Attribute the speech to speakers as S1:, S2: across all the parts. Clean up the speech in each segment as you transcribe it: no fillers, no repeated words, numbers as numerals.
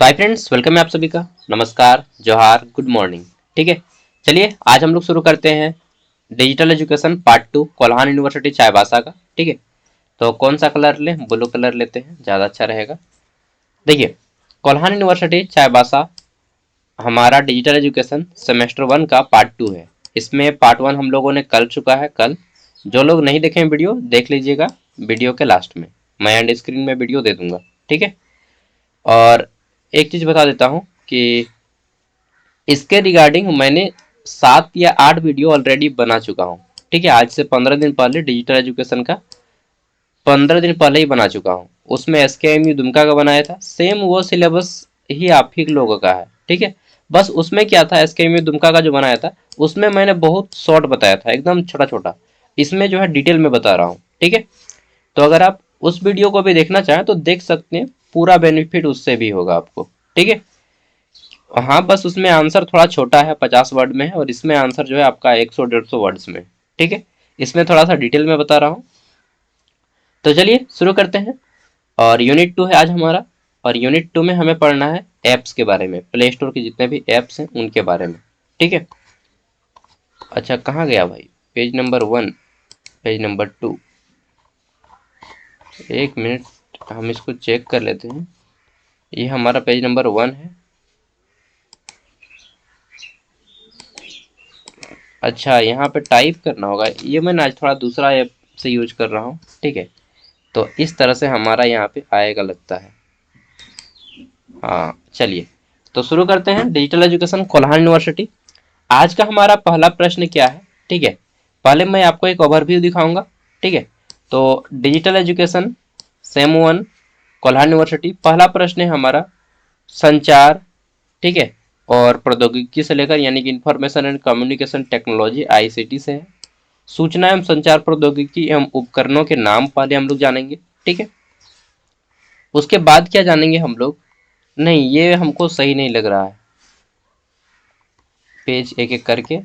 S1: तो hi friends, welcome है आप सभी का। नमस्कार, जोहार, गुड मॉर्निंग। ठीक है, चलिए आज हम लोग शुरू करते हैं digital education part 2 Kolhan university Chaibasa का। ठीक है, तो कौन सा कलर लें? ब्लू कलर लेते हैं, ज़्यादा अच्छा रहेगा। देखिए, कोल्हान यूनिवर्सिटी चाईबासा हमारा डिजिटल एजुकेशन सेमेस्टर 1 का पार्ट 2 है। इसमें पार्ट 1 हम लोगों ने कर चुका है कल। जो लोग नहीं देखें वीडियो, देख लीजिएगा वीडियो के लास्ट में। मैं एंड स्क्रीन में वीडियो दे दूंगा। ठीक है, और एक चीज़ बता देता हूँ कि इसके रिगार्डिंग मैंने 7 या 8 वीडियो ऑलरेडी बना चुका हूँ। ठीक है, आज से 15 दिन पहले डिजिटल एजुकेशन का 15 दिन पहले ही बना चुका हूँ। उसमें SKMU दुमका का बनाया था, सेम वो सिलेबस ही आप ही लोगों का है। ठीक है, बस उसमें क्या था, SKMU दुमका का जो बनाया था उसमें मैंने बहुत शॉर्ट बताया था, एकदम छोटा छोटा। इसमें जो है डिटेल में बता रहा हूँ। ठीक है, तो अगर आप उस वीडियो को भी देखना चाहें तो देख सकते हैं, पूरा बेनिफिट उससे भी होगा आपको। ठीक है, हाँ, बस उसमें आंसर थोड़ा छोटा है, 50 वर्ड में है, और इसमें आंसर जो है आपका 100-150 वर्ड्स में। ठीक है, इसमें थोड़ा सा डिटेल में बता रहा हूँ। तो चलिए शुरू करते हैं। और यूनिट 2 है आज हमारा। और यूनिट 2 में हमें पढ़ना है ऐप्स के बारे में, प्ले स्टोर के जितने भी ऐप्स हैं उनके बारे में। ठीक है, अच्छा कहाँ गया भाई? पेज नंबर 1, पेज नंबर 2, एक मिनट हम इसको चेक कर लेते हैं। ये हमारा पेज नंबर 1 है। अच्छा, यहाँ पे टाइप करना होगा। ये मैं आज थोड़ा दूसरा ऐप से यूज कर रहा हूँ। ठीक है, तो इस तरह से हमारा यहाँ पे आएगा लगता है। हाँ चलिए, तो शुरू करते हैं डिजिटल एजुकेशन कोल्हान यूनिवर्सिटी। आज का हमारा पहला प्रश्न क्या है? ठीक है, पहले मैं आपको एक ओवरव्यू दिखाऊंगा। ठीक है, तो digital education same 1 Kolhan university, पहला प्रश्न है हमारा संचार। ठीक है, और प्रौद्योगिकी से लेकर, यानी कि information and communication technology ICT से है। सूचना एवं संचार प्रौद्योगिकी एवं उपकरणों के नाम पहले हम लोग जानेंगे। ठीक है, उसके बाद क्या जानेंगे हम लोग? नहीं, ये हमको सही नहीं लग रहा है। पेज एक एक करके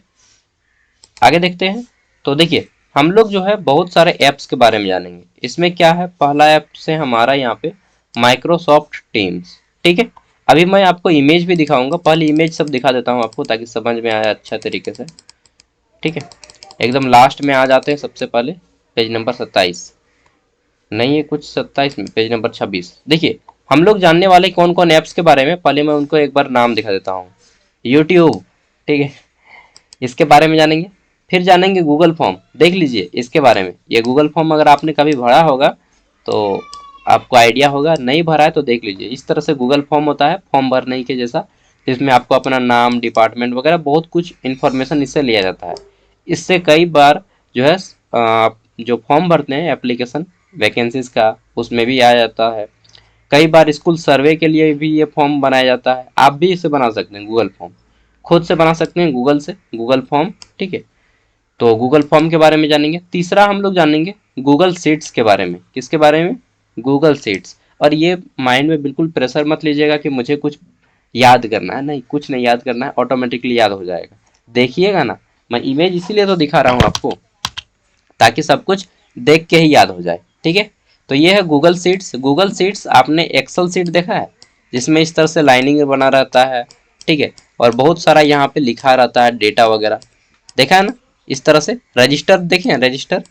S1: आगे देखते हैं। तो देखिए, हम लोग जो है बहुत सारे ऐप्स के बारे में जानेंगे। इसमें क्या है, पहला ऐप से हमारा यहाँ पे माइक्रोसॉफ्ट टीम्स। ठीक है, अभी मैं आपको इमेज भी दिखाऊंगा, पहले इमेज सब दिखा देता हूँ आपको ताकि समझ में आए अच्छा तरीके से। ठीक है, एकदम लास्ट में आ जाते हैं सबसे पहले, पेज नंबर 27, नहीं है कुछ 27 में, पेज नंबर 26। देखिए, हम लोग जानने वाले कौन कौन ऐप्स के बारे में, पहले मैं उनको एक बार नाम दिखा देता हूँ। यूट्यूब, ठीक है, इसके बारे में जानेंगे। फिर जानेंगे गूगल फॉर्म, देख लीजिए इसके बारे में। ये गूगल फॉर्म अगर आपने कभी भरा होगा तो आपको आइडिया होगा, नहीं भरा है तो देख लीजिए। इस तरह से गूगल फॉर्म होता है, फॉर्म भरने ही के जैसा, जिसमें आपको अपना नाम, डिपार्टमेंट वगैरह बहुत कुछ इन्फॉर्मेशन इससे लिया जाता है। इससे कई बार जो है आप जो फॉर्म भरते हैं एप्लीकेशन वैकेंसीज का, उसमें भी आ जाता है। कई बार स्कूल सर्वे के लिए भी ये फॉर्म बनाया जाता है। आप भी इसे बना सकते हैं, गूगल फॉर्म खुद से बना सकते हैं, गूगल से, गूगल फॉर्म। ठीक है, तो गूगल फॉर्म के बारे में जानेंगे। तीसरा हम लोग जानेंगे गूगल शीट्स के बारे में। किसके बारे में? Google sheets. और ये माइंड में बिल्कुल प्रेशर मत लीजिएगा कि मुझे कुछ याद करना है, नहीं, कुछ नहीं याद करना है, ऑटोमेटिकली याद हो जाएगा। देखिएगा ना, मैं इमेज इसीलिए तो दिखा रहा हूँ आपको ताकि सब कुछ देख के ही याद हो जाए। ठीक है, तो ये है गूगल शीट्स। गूगल शीट्स, आपने एक्सेल शीट देखा है जिसमें इस तरह से लाइनिंग बना रहता है। ठीक है, और बहुत सारा यहाँ पे लिखा रहता है डेटा वगैरह, देखा है ना? इस तरह से रजिस्टर देखे हैं, रजिस्टर,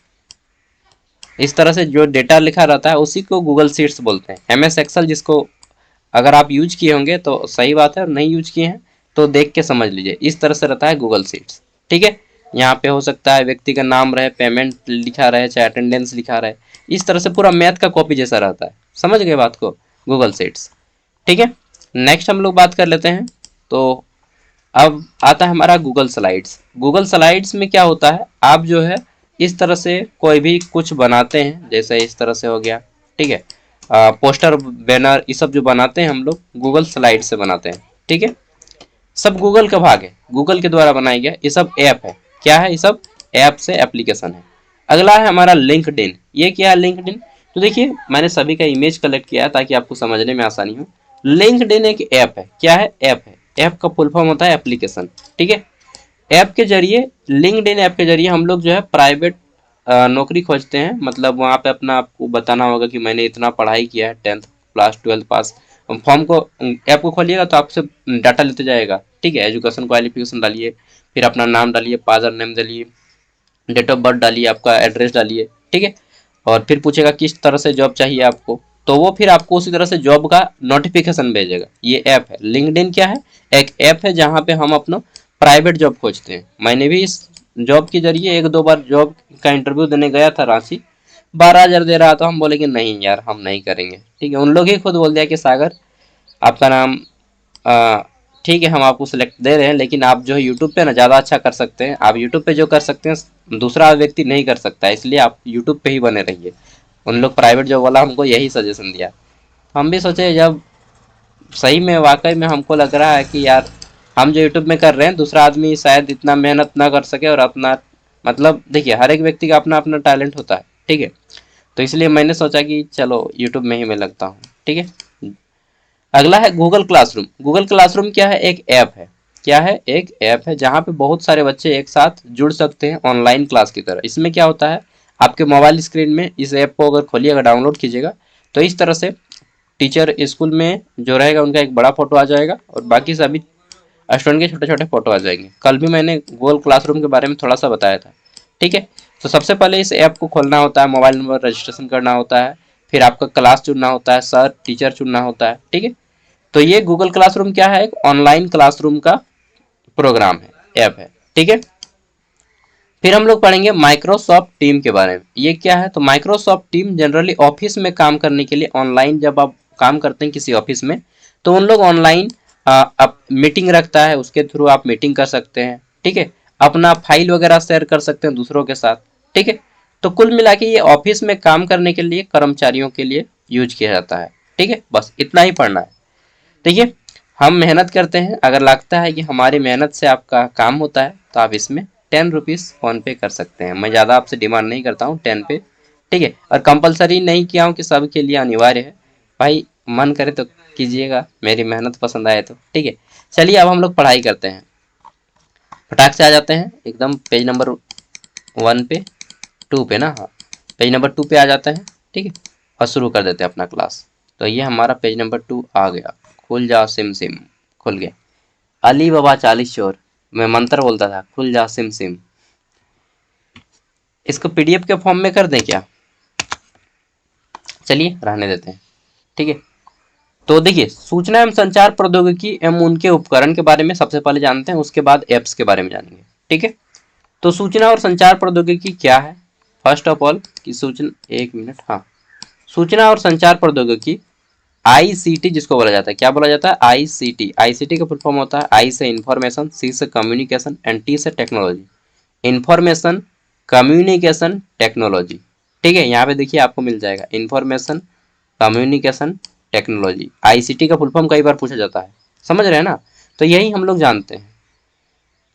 S1: इस तरह से जो डेटा लिखा रहता है उसी को गूगल शीट्स बोलते हैं। MS एक्सेल जिसको अगर आप यूज किए होंगे तो सही बात है, और नहीं यूज किए हैं तो देख के समझ लीजिए। इस तरह से रहता है गूगल शीट्स। ठीक है, यहाँ पे हो सकता है व्यक्ति का नाम रहे, पेमेंट लिखा रहे, चाहे अटेंडेंस लिखा रहे। इस तरह से पूरा मैथ का कॉपी जैसा रहता है। समझ गए बात को? Google sheets. ठीक है, नेक्स्ट हम लोग बात कर लेते हैं। तो अब आता है हमारा गूगल स्लाइड्स। गूगल स्लाइड्स में क्या होता है, आप जो है इस तरह से कोई भी कुछ बनाते हैं, जैसे इस तरह से हो गया। ठीक है, पोस्टर, बैनर, ये सब जो बनाते हैं हम लोग गूगल स्लाइड से बनाते हैं। ठीक है, सब गूगल का भाग है, गूगल के द्वारा बनाया गया, ये सब ऐप है। क्या है? ये सब ऐप से एप्लीकेशन है। अगला है हमारा लिंक्डइन। ये क्या है लिंक्डइन? तो देखिए, मैंने सभी का इमेज कलेक्ट किया है ताकि आपको समझने में आसानी हो। लिंक्डइन एक ऐप है। क्या है? ऐप है। ऐप का फुल फॉर्म होता है एप्लीकेशन। ठीक है, ऐप के जरिए, लिंक्डइन ऐप के जरिए हम लोग जो है प्राइवेट नौकरी खोजते हैं। मतलब वहाँ पे अपना आपको बताना होगा कि मैंने इतना पढ़ाई किया है, 10th क्लास 12th पास, फॉर्म को, ऐप को खोलिएगा तो आपसे डाटा लेते जाएगा, ठीक है। एजुकेशन क्वालिफिकेशन डालिए, फिर अपना नाम डालिए, फादर नेम डालिए, डेट ऑफ बर्थ डालिए, आपका एड्रेस डालिए, ठीक है। और फिर पूछेगा किस तरह से जॉब चाहिए आपको, तो वो फिर आपको उसी तरह से जॉब का नोटिफिकेशन भेजेगा। ये ऐप है लिंक्डइन। क्या है? एक ऐप है जहाँ पे हम अपना प्राइवेट जॉब खोजते हैं। मैंने भी इस जॉब के जरिए एक दो बार जॉब का इंटरव्यू देने गया था रांची। 12,000 दे रहा था, हम बोले कि नहीं यार हम नहीं करेंगे, ठीक है। उन लोग ही खुद बोल दिया कि सागर आपका नाम अ, ठीक है हम आपको सिलेक्ट दे रहे हैं, लेकिन आप जो है यूट्यूब पे ना ज़्यादा अच्छा कर सकते हैं। आप यूट्यूब पे जो कर सकते हैं दूसरा व्यक्ति नहीं कर सकता है, इसलिए आप यूट्यूब पे ही बने रहिए। उन लोग प्राइवेट जॉब वाला हमको यही सजेशन दिया। हम भी सोचे जब सही में वाकई में हमको लग रहा है कि यार हम जो यूट्यूब में कर रहे हैं दूसरा आदमी शायद इतना मेहनत ना कर सके, और अपना मतलब देखिए हर एक व्यक्ति का अपना अपना टैलेंट होता है, ठीक है। तो इसलिए मैंने सोचा कि चलो यूट्यूब में ही मैं लगता हूँ, ठीक है। अगला है गूगल क्लासरूम। गूगल क्लासरूम क्या है? एक ऐप है। क्या है? एक ऐप है जहाँ पे बहुत सारे बच्चे एक साथ जुड़ सकते हैं ऑनलाइन क्लास की तरह। इसमें क्या होता है, आपके मोबाइल स्क्रीन में इस ऐप को अगर खोलिएगा, डाउनलोड कीजिएगा, तो इस तरह से टीचर स्कूल में जो रहेगा उनका एक बड़ा फोटो आ जाएगा और बाकी सभी स्टूडेंट के छोटे छोटे फोटो आ जाएंगे। कल भी मैंने गूगल क्लासरूम के बारे में थोड़ा सा बताया था, ठीक है। तो सबसे पहले इस ऐप को खोलना होता है, मोबाइल नंबर रजिस्ट्रेशन करना होता है, फिर आपका क्लास चुनना होता है, सर टीचर चुनना होता है, ठीक है। तो ये गूगल क्लासरूम क्या है? एक ऑनलाइन क्लासरूम का प्रोग्राम है, ऐप है, ठीक है। फिर हम लोग पढ़ेंगे माइक्रोसॉफ्ट टीम के बारे में। ये क्या है? तो माइक्रोसॉफ्ट टीम जनरली ऑफिस में काम करने के लिए, ऑनलाइन जब आप काम करते हैं किसी ऑफिस में, तो उन लोग ऑनलाइन आप मीटिंग रखता है, उसके थ्रू आप मीटिंग कर सकते हैं, ठीक है। अपना फाइल वगैरह शेयर कर सकते हैं दूसरों के साथ, ठीक है। तो कुल मिला के ये ऑफिस में काम करने के लिए कर्मचारियों के लिए यूज किया जाता है, ठीक है। बस इतना ही पढ़ना है। देखिए हम मेहनत करते हैं, अगर लगता है कि हमारी मेहनत से आपका काम होता है तो आप इसमें 10 रुपीज़ फोन पे कर सकते हैं। मैं ज़्यादा आपसे डिमांड नहीं करता हूँ, 10 पे, ठीक है। और कंपलसरी नहीं किया हूँ कि सबके लिए अनिवार्य है, भाई मन करे तो कीजिएगा, मेरी मेहनत पसंद आए तो, ठीक है। चलिए अब हम लोग पढ़ाई करते हैं, फटाक से आ जाते हैं एकदम पेज नंबर 1 पे, 2 पे ना, हाँ पेज नंबर 2 पे आ जाते हैं, ठीक है। और शुरू कर देते हैं अपना क्लास। तो ये हमारा पेज नंबर 2 आ गया। खुल जा सिम सिम, खुल गया। अली बाबा 40 चोर, मैं मंत्र बोलता था, खुल जा सिम सिम। इसको पीडीएफ के फॉर्म में कर दें क्या? चलिए रहने देते हैं, ठीक है। तो देखिए सूचना एवं संचार प्रौद्योगिकी एवं उनके उपकरण के बारे में सबसे पहले जानते हैं, उसके बाद एप्स के बारे में जानेंगे, ठीक है। तो सूचना और संचार प्रौद्योगिकी क्या है? फर्स्ट ऑफ ऑल कि सूचना, एक मिनट, हाँ, सूचना और संचार प्रौद्योगिकी आईसीटी जिसको बोला जाता है, क्या बोला जाता है? आईसीटी। आईसीटी का फुल फॉर्म होता है आई से इंफॉर्मेशन, सी से कम्युनिकेशन एंड टी से टेक्नोलॉजी। इंफॉर्मेशन कम्युनिकेशन टेक्नोलॉजी, ठीक है। यहाँ पे देखिए आपको मिल जाएगा इंफॉर्मेशन कम्युनिकेशन टेक्नोलॉजी। आईसीटी का फुल फॉर्म कई बार पूछा जाता है, समझ रहे हैं ना। तो यही हम लोग जानते हैं।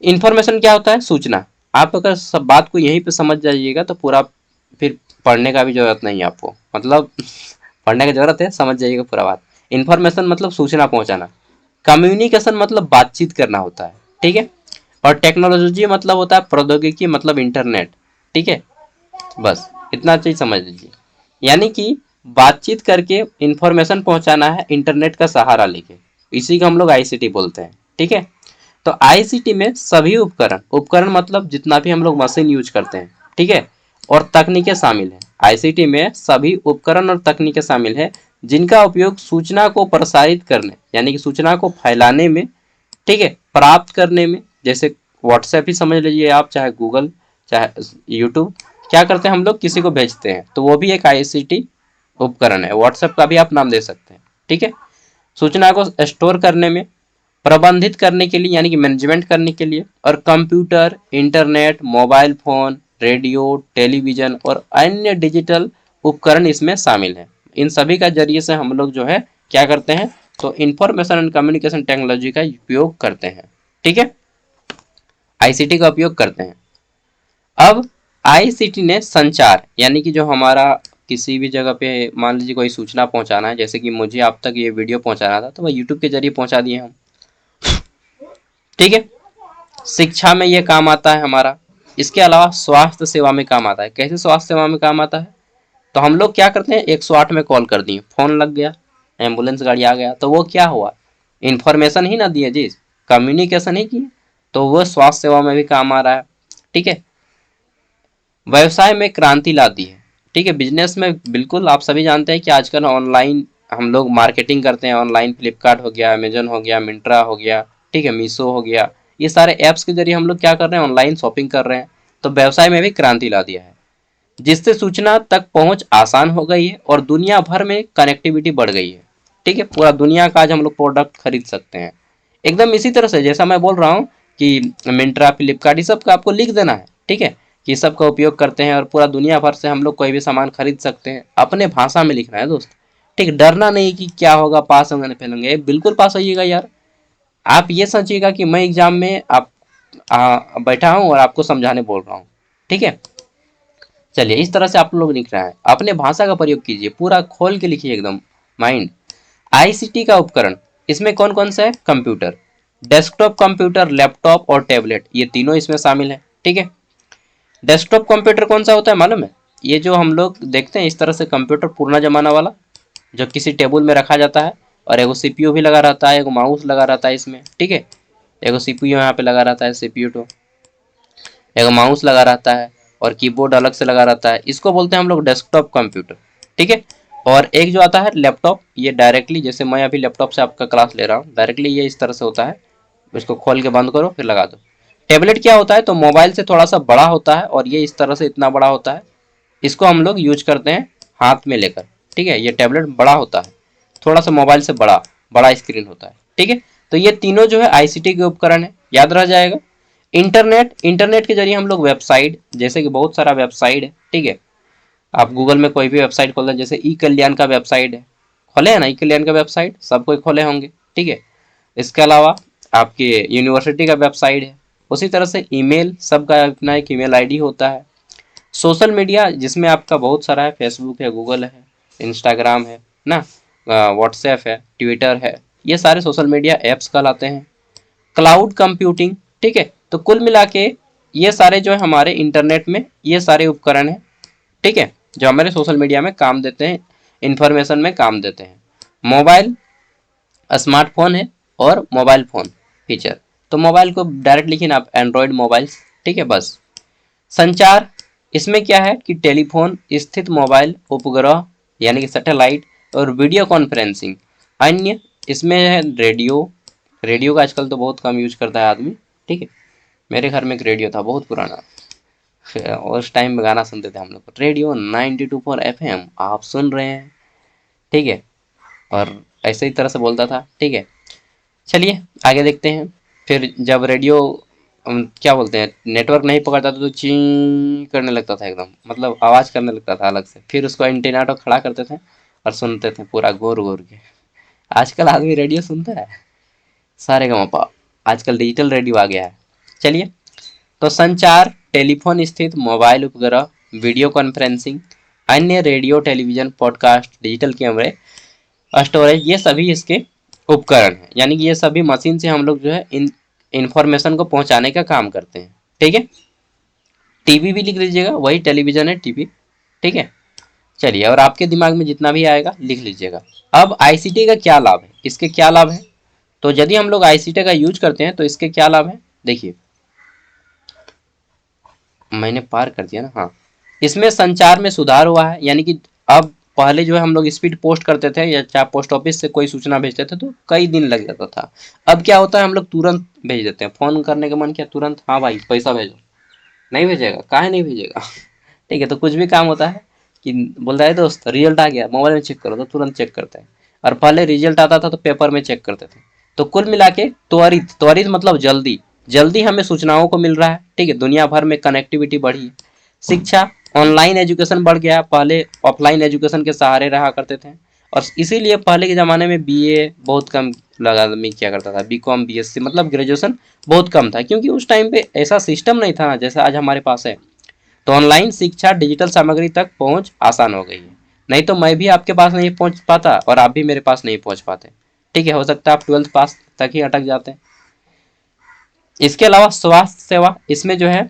S1: इंफॉर्मेशन क्या होता है? सूचना। आप अगर सब बात को यहीं पे समझ जाइएगा तो पूरा फिर पढ़ने का भी जरूरत नहीं है आपको, मतलब पढ़ने की जरूरत है, समझ जाइएगा पूरा बात। इंफॉर्मेशन मतलब सूचना पहुंचाना, कम्युनिकेशन मतलब बातचीत करना होता है, ठीक है। और टेक्नोलॉजी मतलब होता है प्रौद्योगिकी, मतलब इंटरनेट, ठीक है। बस इतना चीज समझ लीजिए, यानी कि बातचीत करके इंफॉर्मेशन पहुंचाना है इंटरनेट का सहारा लेके, इसी को हम लोग आईसीटी बोलते हैं, ठीक है। तो आईसीटी में सभी उपकरण, उपकरण मतलब जितना भी हम लोग मशीन यूज करते हैं, ठीक है, और तकनीकें शामिल हैं। आईसीटी में सभी उपकरण और तकनीकें शामिल हैं जिनका उपयोग सूचना को प्रसारित करने, यानी कि सूचना को फैलाने में, ठीक है, प्राप्त करने में, जैसे व्हाट्सएप ही समझ लीजिए आप, चाहे गूगल, चाहे यूट्यूब, क्या करते हैं हम लोग किसी को भेजते हैं तो वो भी एक आईसीटी उपकरण है। व्हाट्सएप का भी आप नाम दे सकते हैं, ठीक है। सूचना को स्टोर करने में, प्रबंधित करने के लिए यानी कि मैनेजमेंट करने के लिए, और computer, internet, mobile phone, radio, television और अन्य डिजिटल उपकरण इसमें शामिल हैं। इन सभी का जरिए से हम लोग जो है क्या करते हैं, तो इंफॉर्मेशन एंड कम्युनिकेशन टेक्नोलॉजी का उपयोग करते हैं, ठीक है, आईसीटी का उपयोग करते हैं। अब आईसीटी ने संचार, यानी कि जो हमारा किसी भी जगह पे मान लीजिए कोई सूचना पहुंचाना है, जैसे कि मुझे आप तक ये वीडियो पहुंचाना था तो वह यूट्यूब के जरिए पहुंचा दिए हम, ठीक है। शिक्षा में ये काम आता है हमारा। इसके अलावा स्वास्थ्य सेवा में काम आता है। कैसे स्वास्थ्य सेवा में काम आता है? तो हम लोग क्या करते हैं, 108 में कॉल कर दिए, फोन लग गया, एम्बुलेंस गाड़ी आ गया, तो वो क्या हुआ, इंफॉर्मेशन ही ना दिए जी, कम्युनिकेशन ही किए, तो वो स्वास्थ्य सेवा में भी काम आ रहा है। ठीक है, व्यवसाय में क्रांति ला दी है। ठीक है, बिजनेस में बिल्कुल आप सभी जानते हैं कि आजकल ऑनलाइन हम लोग मार्केटिंग करते हैं, ऑनलाइन फ्लिपकार्ट हो गया, अमेजन हो गया, मिंत्रा हो गया, ठीक है, मीशो हो गया, ये सारे ऐप्स के जरिए हम लोग क्या कर रहे हैं, ऑनलाइन शॉपिंग कर रहे हैं। तो व्यवसाय में भी क्रांति ला दिया है, जिससे सूचना तक पहुंच आसान हो गई है और दुनिया भर में कनेक्टिविटी बढ़ गई है। ठीक है, पूरा दुनिया का आज हम लोग प्रोडक्ट खरीद सकते हैं। एकदम इसी तरह से जैसा मैं बोल रहा हूँ कि मिंत्रा, फ्लिपकार्ट, ये सब का आपको लिख देना है। ठीक है, कि सब का उपयोग करते हैं और पूरा दुनिया भर से हम लोग कोई भी सामान खरीद सकते हैं, अपने भाषा में लिखना है दोस्त। ठीक, डरना नहीं कि क्या होगा, पास होंगे ना फेल होंगे, बिल्कुल पास होइएगा यार। आप ये सोचिएगा कि मैं एग्जाम में आप बैठा हूँ और आपको समझाने बोल रहा हूँ। ठीक है, चलिए इस तरह से आप लोग लिख रहे हैं, अपने भाषा का प्रयोग कीजिए, पूरा खोल के लिखिए एकदम माइंड। आईसीटी का उपकरण, इसमें कौन कौन सा है, कंप्यूटर, डेस्कटॉप कंप्यूटर, लैपटॉप और टैबलेट, ये तीनों इसमें शामिल है। ठीक है, डेस्कटॉप कंप्यूटर कौन सा होता है मालूम है, ये जो हम लोग देखते हैं इस तरह से कंप्यूटर पुराना जमाना वाला, जो किसी टेबल में रखा जाता है और एगो सीपीयू भी लगा रहता है, एगो माउस लगा रहता है इसमें। ठीक है, एगो सीपीयू यहाँ पे लगा रहता है, सीपीयू तो एगो माउस लगा रहता है और कीबोर्ड अलग से लगा रहता है, इसको बोलते हैं हम लोग डेस्कटॉप कंप्यूटर। ठीक है, और एक जो आता है लैपटॉप, ये डायरेक्टली, जैसे मैं अभी लैपटॉप से आपका क्लास ले रहा हूँ, डायरेक्टली ये इस तरह से होता है, इसको खोल के बंद करो फिर लगा दो। टैबलेट क्या होता है, तो मोबाइल से थोड़ा सा बड़ा होता है और ये इस तरह से इतना बड़ा होता है, इसको हम लोग यूज करते हैं हाथ में लेकर। ठीक है, ये टैबलेट बड़ा होता है, थोड़ा सा मोबाइल से बड़ा बड़ा स्क्रीन होता है। ठीक है, तो ये तीनों जो है आईसीटी के उपकरण है, याद रह जाएगा। इंटरनेट, इंटरनेट के जरिए हम लोग वेबसाइट, जैसे कि बहुत सारा वेबसाइट है। ठीक है, आप गूगल में कोई भी वेबसाइट खोल दें, जैसे ई कल्याण का वेबसाइट है, खोले है ना, ई कल्याण का वेबसाइट सब कोई खोले होंगे। ठीक है, इसके अलावा आपके यूनिवर्सिटी का वेबसाइट है, उसी तरह से ईमेल, सबका अपना एक ईमेल आईडी होता है। सोशल मीडिया जिसमें आपका बहुत सारा है, फेसबुक है, गूगल है, इंस्टाग्राम है ना, व्हाट्सएप है, ट्विटर है, ये सारे सोशल मीडिया ऐप्स कहलाते हैं। क्लाउड कंप्यूटिंग, ठीक है, तो कुल मिला के ये सारे जो है हमारे इंटरनेट में ये सारे उपकरण हैं। ठीक है, जो हमारे सोशल मीडिया में काम देते हैं, इंफॉर्मेशन में काम देते हैं। मोबाइल, स्मार्टफोन है और मोबाइल फोन फीचर, तो मोबाइल को डायरेक्ट लिखिए ना आप, एंड्रॉयड मोबाइल्स। ठीक है, बस। संचार, इसमें क्या है कि टेलीफोन, स्थित मोबाइल उपग्रह यानी कि सैटेलाइट, और वीडियो कॉन्फ्रेंसिंग। अन्य इसमें है रेडियो, रेडियो का आजकल तो बहुत कम यूज करता है आदमी। ठीक है, मेरे घर में एक रेडियो था बहुत पुराना, उस टाइम में गाना सुनते थे हम लोग, रेडियो 92.4 FM आप सुन रहे हैं। ठीक है, और ऐसे ही तरह से बोलता था। ठीक है, चलिए आगे देखते हैं। फिर जब रेडियो क्या बोलते हैं, नेटवर्क नहीं पकड़ता था तो ची करने लगता था एकदम, मतलब आवाज करने लगता था अलग से, फिर उसको एंटीना तो खड़ा करते थे और सुनते थे पूरा घूर घूर के। आजकल आदमी रेडियो सुनता है, सारे गमपा, आजकल डिजिटल रेडियो आ गया है। चलिए, तो संचार, टेलीफोन स्थित मोबाइल उपग्रह, वीडियो कॉन्फ्रेंसिंग, अन्य रेडियो, टेलीविजन, पॉडकास्ट, डिजिटल कैमरे, स्टोरेज, ये सभी इसके उपकरण हैं, यानी कि ये सभी मशीन से हम लोग जो है इन इंफॉर्मेशन को पहुंचाने का काम करते हैं। ठीक है, टीवी भी लिख लीजिएगा, वही टेलीविजन है टीवी। ठीक है, चलिए, और आपके दिमाग में जितना भी आएगा लिख लीजिएगा। अब आईसीटी का क्या लाभ है, इसके क्या लाभ है, तो यदि हम लोग आईसीटी का यूज करते हैं तो इसके क्या लाभ है, देखिए मैंने पार कर दिया ना, हाँ, इसमें संचार में सुधार हुआ है, यानी कि अब पहले जो है हम लोग स्पीड पोस्ट करते थे या चाहे पोस्ट ऑफिस से कोई सूचना भेजते थे तो कई दिन लग जाता था। अब क्या होता है, हम लोग तुरंत भेज देते हैं, फोन करने का मन किया तुरंत, हाँ भाई पैसा भेजो, नहीं भेजेगा, काहे नहीं भेजेगा। ठीक है, तो कुछ भी काम होता है कि बोलता है दोस्त रिजल्ट आ गया, मोबाइल में चेक करो, तो तुरंत चेक करते हैं। और पहले रिजल्ट आता था तो पेपर में चेक करते थे। तो कुल मिला के त्वरित, त्वरित मतलब जल्दी, जल्दी हमें सूचनाओं को मिल रहा है। ठीक है, दुनिया भर में कनेक्टिविटी बढ़ी है। शिक्षा, ऑनलाइन एजुकेशन बढ़ गया, पहले ऑफलाइन एजुकेशन के सहारे रहा करते थे, और इसीलिए पहले के ज़माने में बीए बहुत कम लगा आदमी किया करता था, बीकॉम, बीएससी, मतलब ग्रेजुएशन बहुत कम था, क्योंकि उस टाइम पे ऐसा सिस्टम नहीं था जैसा आज हमारे पास है। तो ऑनलाइन शिक्षा, डिजिटल सामग्री तक पहुंच आसान हो गई है, नहीं तो मैं भी आपके पास नहीं पहुंच पाता और आप भी मेरे पास नहीं पहुंच पाते। ठीक है, हो सकता है आप 12th पास तक ही अटक जाते हैं। इसके अलावा स्वास्थ्य सेवा, इसमें जो है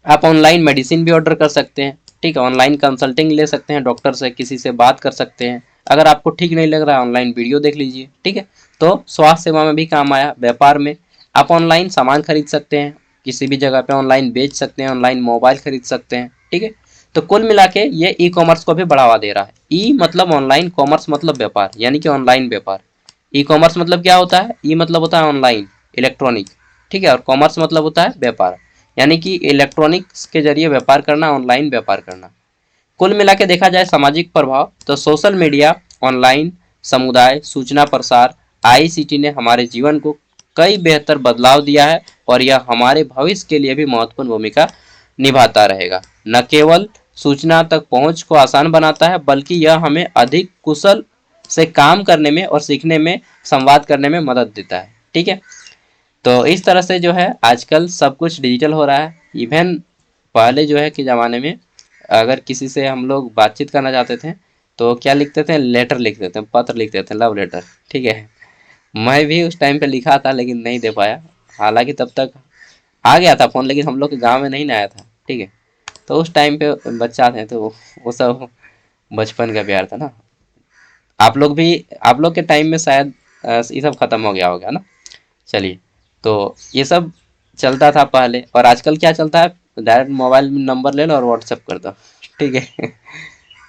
S1: आप ऑनलाइन मेडिसिन भी ऑर्डर कर सकते हैं। ठीक है, ऑनलाइन कंसल्टिंग ले सकते हैं, डॉक्टर से किसी से बात कर सकते हैं, अगर आपको ठीक नहीं लग रहा है ऑनलाइन वीडियो देख लीजिए, ठीक है। तो स्वास्थ्य सेवा में भी काम आया, व्यापार में आप ऑनलाइन सामान खरीद सकते हैं, किसी भी जगह पे ऑनलाइन बेच सकते हैं, ऑनलाइन मोबाइल खरीद सकते हैं, ठीक है। तो कुल मिला के ये ई कॉमर्स को भी बढ़ावा दे रहा है। ई मतलब ऑनलाइन, कॉमर्स मतलब व्यापार, यानी कि ऑनलाइन व्यापार। ई कॉमर्स मतलब क्या होता है, ई मतलब होता है ऑनलाइन, इलेक्ट्रॉनिक, ठीक है, और कॉमर्स मतलब होता है व्यापार, यानी कि इलेक्ट्रॉनिक्स के जरिए व्यापार करना, ऑनलाइन व्यापार करना। कुल मिला के देखा जाए सामाजिक प्रभाव, तो सोशल मीडिया, ऑनलाइन समुदाय, सूचना प्रसार, आईसीटी ने हमारे जीवन को कई बेहतर बदलाव दिया है और यह हमारे भविष्य के लिए भी महत्वपूर्ण भूमिका निभाता रहेगा। न केवल सूचना तक पहुंच को आसान बनाता है, बल्कि यह हमें अधिक कुशल से काम करने में और सीखने में, संवाद करने में मदद देता है, ठीक है। तो इस तरह से जो है आजकल सब कुछ डिजिटल हो रहा है। इवन पहले जो है कि ज़माने में अगर किसी से हम लोग बातचीत करना चाहते थे तो क्या लिखते थे, लेटर लिखते थे, पत्र लिखते थे, लव लेटर, ठीक है। मैं भी उस टाइम पे लिखा था लेकिन नहीं दे पाया, हालांकि तब तक आ गया था फ़ोन, लेकिन हम लोग के गांव में नहीं ना आया था, ठीक है। तो उस टाइम पे बच्चा थे तो वो सब बचपन का प्यार था ना। आप लोग भी, आप लोग के टाइम में शायद ये सब खत्म हो गया होगा ना। चलिए, तो ये सब चलता था पहले, और आजकल क्या चलता है, डायरेक्ट मोबाइल में नंबर ले लो और व्हाट्सएप कर दो, ठीक है।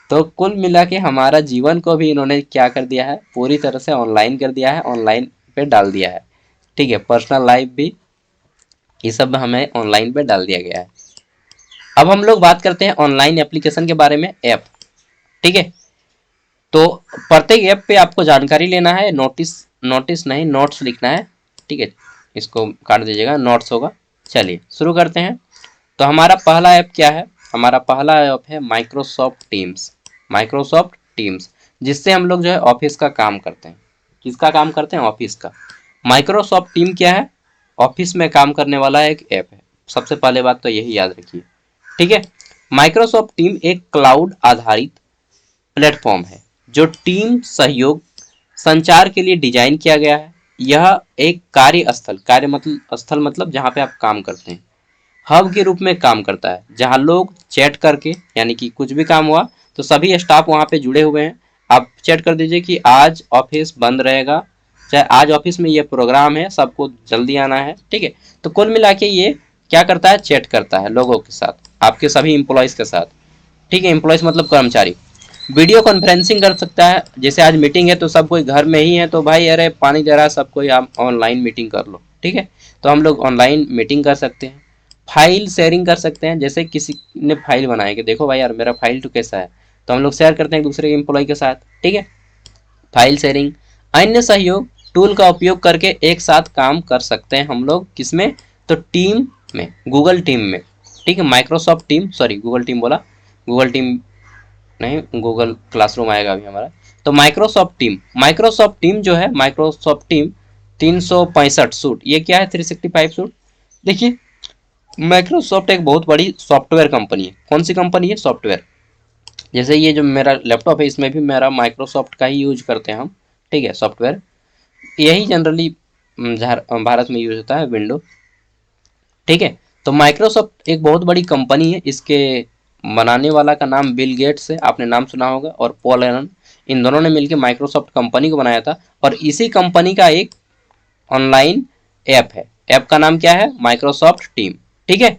S1: तो कुल मिला के हमारा जीवन को भी इन्होंने क्या कर दिया है, पूरी तरह से ऑनलाइन कर दिया है, ऑनलाइन पे डाल दिया है, ठीक है। पर्सनल लाइफ भी ये सब हमें ऑनलाइन पे डाल दिया गया है। अब हम लोग बात करते हैं ऑनलाइन एप्लीकेशन के बारे में, ऐप, ठीक है। तो प्रत्येक ऐप पे आपको जानकारी लेना है, नोटिस, नोटिस नहीं नोट्स लिखना है, ठीक है। इसको काट दीजिएगा, नोट्स होगा। चलिए शुरू करते हैं। तो हमारा पहला ऐप क्या है, हमारा पहला ऐप है माइक्रोसॉफ्ट टीम्स। माइक्रोसॉफ्ट टीम्स, जिससे हम लोग जो है ऑफिस का काम करते हैं। किसका काम करते हैं, ऑफिस का। माइक्रोसॉफ्ट टीम क्या है, ऑफिस में काम करने वाला एक ऐप है। सबसे पहले बात तो यही याद रखिए, ठीक है। माइक्रोसॉफ्ट टीम एक क्लाउड आधारित प्लेटफॉर्म है जो टीम सहयोग संचार के लिए डिजाइन किया गया है। यह एक कार्य स्थल, कार्य मतलब स्थल मतलब जहाँ पे आप काम करते हैं, हब के रूप में काम करता है, जहाँ लोग चैट करके, यानी कि कुछ भी काम हुआ तो सभी स्टाफ वहाँ पे जुड़े हुए हैं। आप चैट कर दीजिए कि आज ऑफिस बंद रहेगा, चाहे आज ऑफिस में ये प्रोग्राम है, सबको जल्दी आना है, ठीक है। तो कुल मिला के ये क्या करता है, चैट करता है लोगों के साथ, आपके सभी एम्प्लॉयज़ के साथ, ठीक है। एम्प्लॉयज़ मतलब कर्मचारी। वीडियो कॉन्फ्रेंसिंग कर सकता है, जैसे आज मीटिंग है तो सब कोई घर में ही है, तो भाई अरे पानी दे रहा है, सब कोई आप ऑनलाइन मीटिंग कर लो, ठीक है। तो हम लोग ऑनलाइन मीटिंग कर सकते हैं। फाइल शेयरिंग कर सकते हैं, जैसे किसी ने फाइल बनाया कि देखो भाई यार मेरा फाइल तो कैसा है, तो हम लोग शेयर करते हैं एक दूसरे के एम्प्लॉय के साथ, ठीक है। File sharing. अन्य सहयोग टूल का उपयोग करके एक साथ काम कर सकते हैं हम लोग, किसमें, तो टीम में, गूगल टीम में, ठीक है। Microsoft team, sorry Google team बोला, गूगल टीम नहीं, गूगल क्लासरूम आएगा अभी हमारा। तो माइक्रोसॉफ्ट टीम, माइक्रोसॉफ्ट टीम जो है, माइक्रोसॉफ्ट टीम 365 सूट, ये क्या है, 365 सूट। देखिए माइक्रोसॉफ्ट एक बहुत बड़ी सॉफ्टवेयर कंपनी है। कौन सी कंपनी है, सॉफ्टवेयर। जैसे ये जो मेरा लैपटॉप है, इसमें भी मेरा माइक्रोसॉफ्ट का ही यूज करते हैं हम, ठीक है, सॉफ्टवेयर। यही जनरली भारत में यूज होता है, विंडो, ठीक है। तो माइक्रोसॉफ्ट एक बहुत बड़ी कंपनी है, इसके बनाने वाला का नाम बिल गेट्स है, आपने नाम सुना होगा, और पॉल एलन, इन दोनों ने मिलकर माइक्रोसॉफ्ट कंपनी को बनाया था। और इसी कंपनी का एक ऑनलाइन ऐप है, ऐप का नाम क्या है, माइक्रोसॉफ्ट टीम, ठीक है।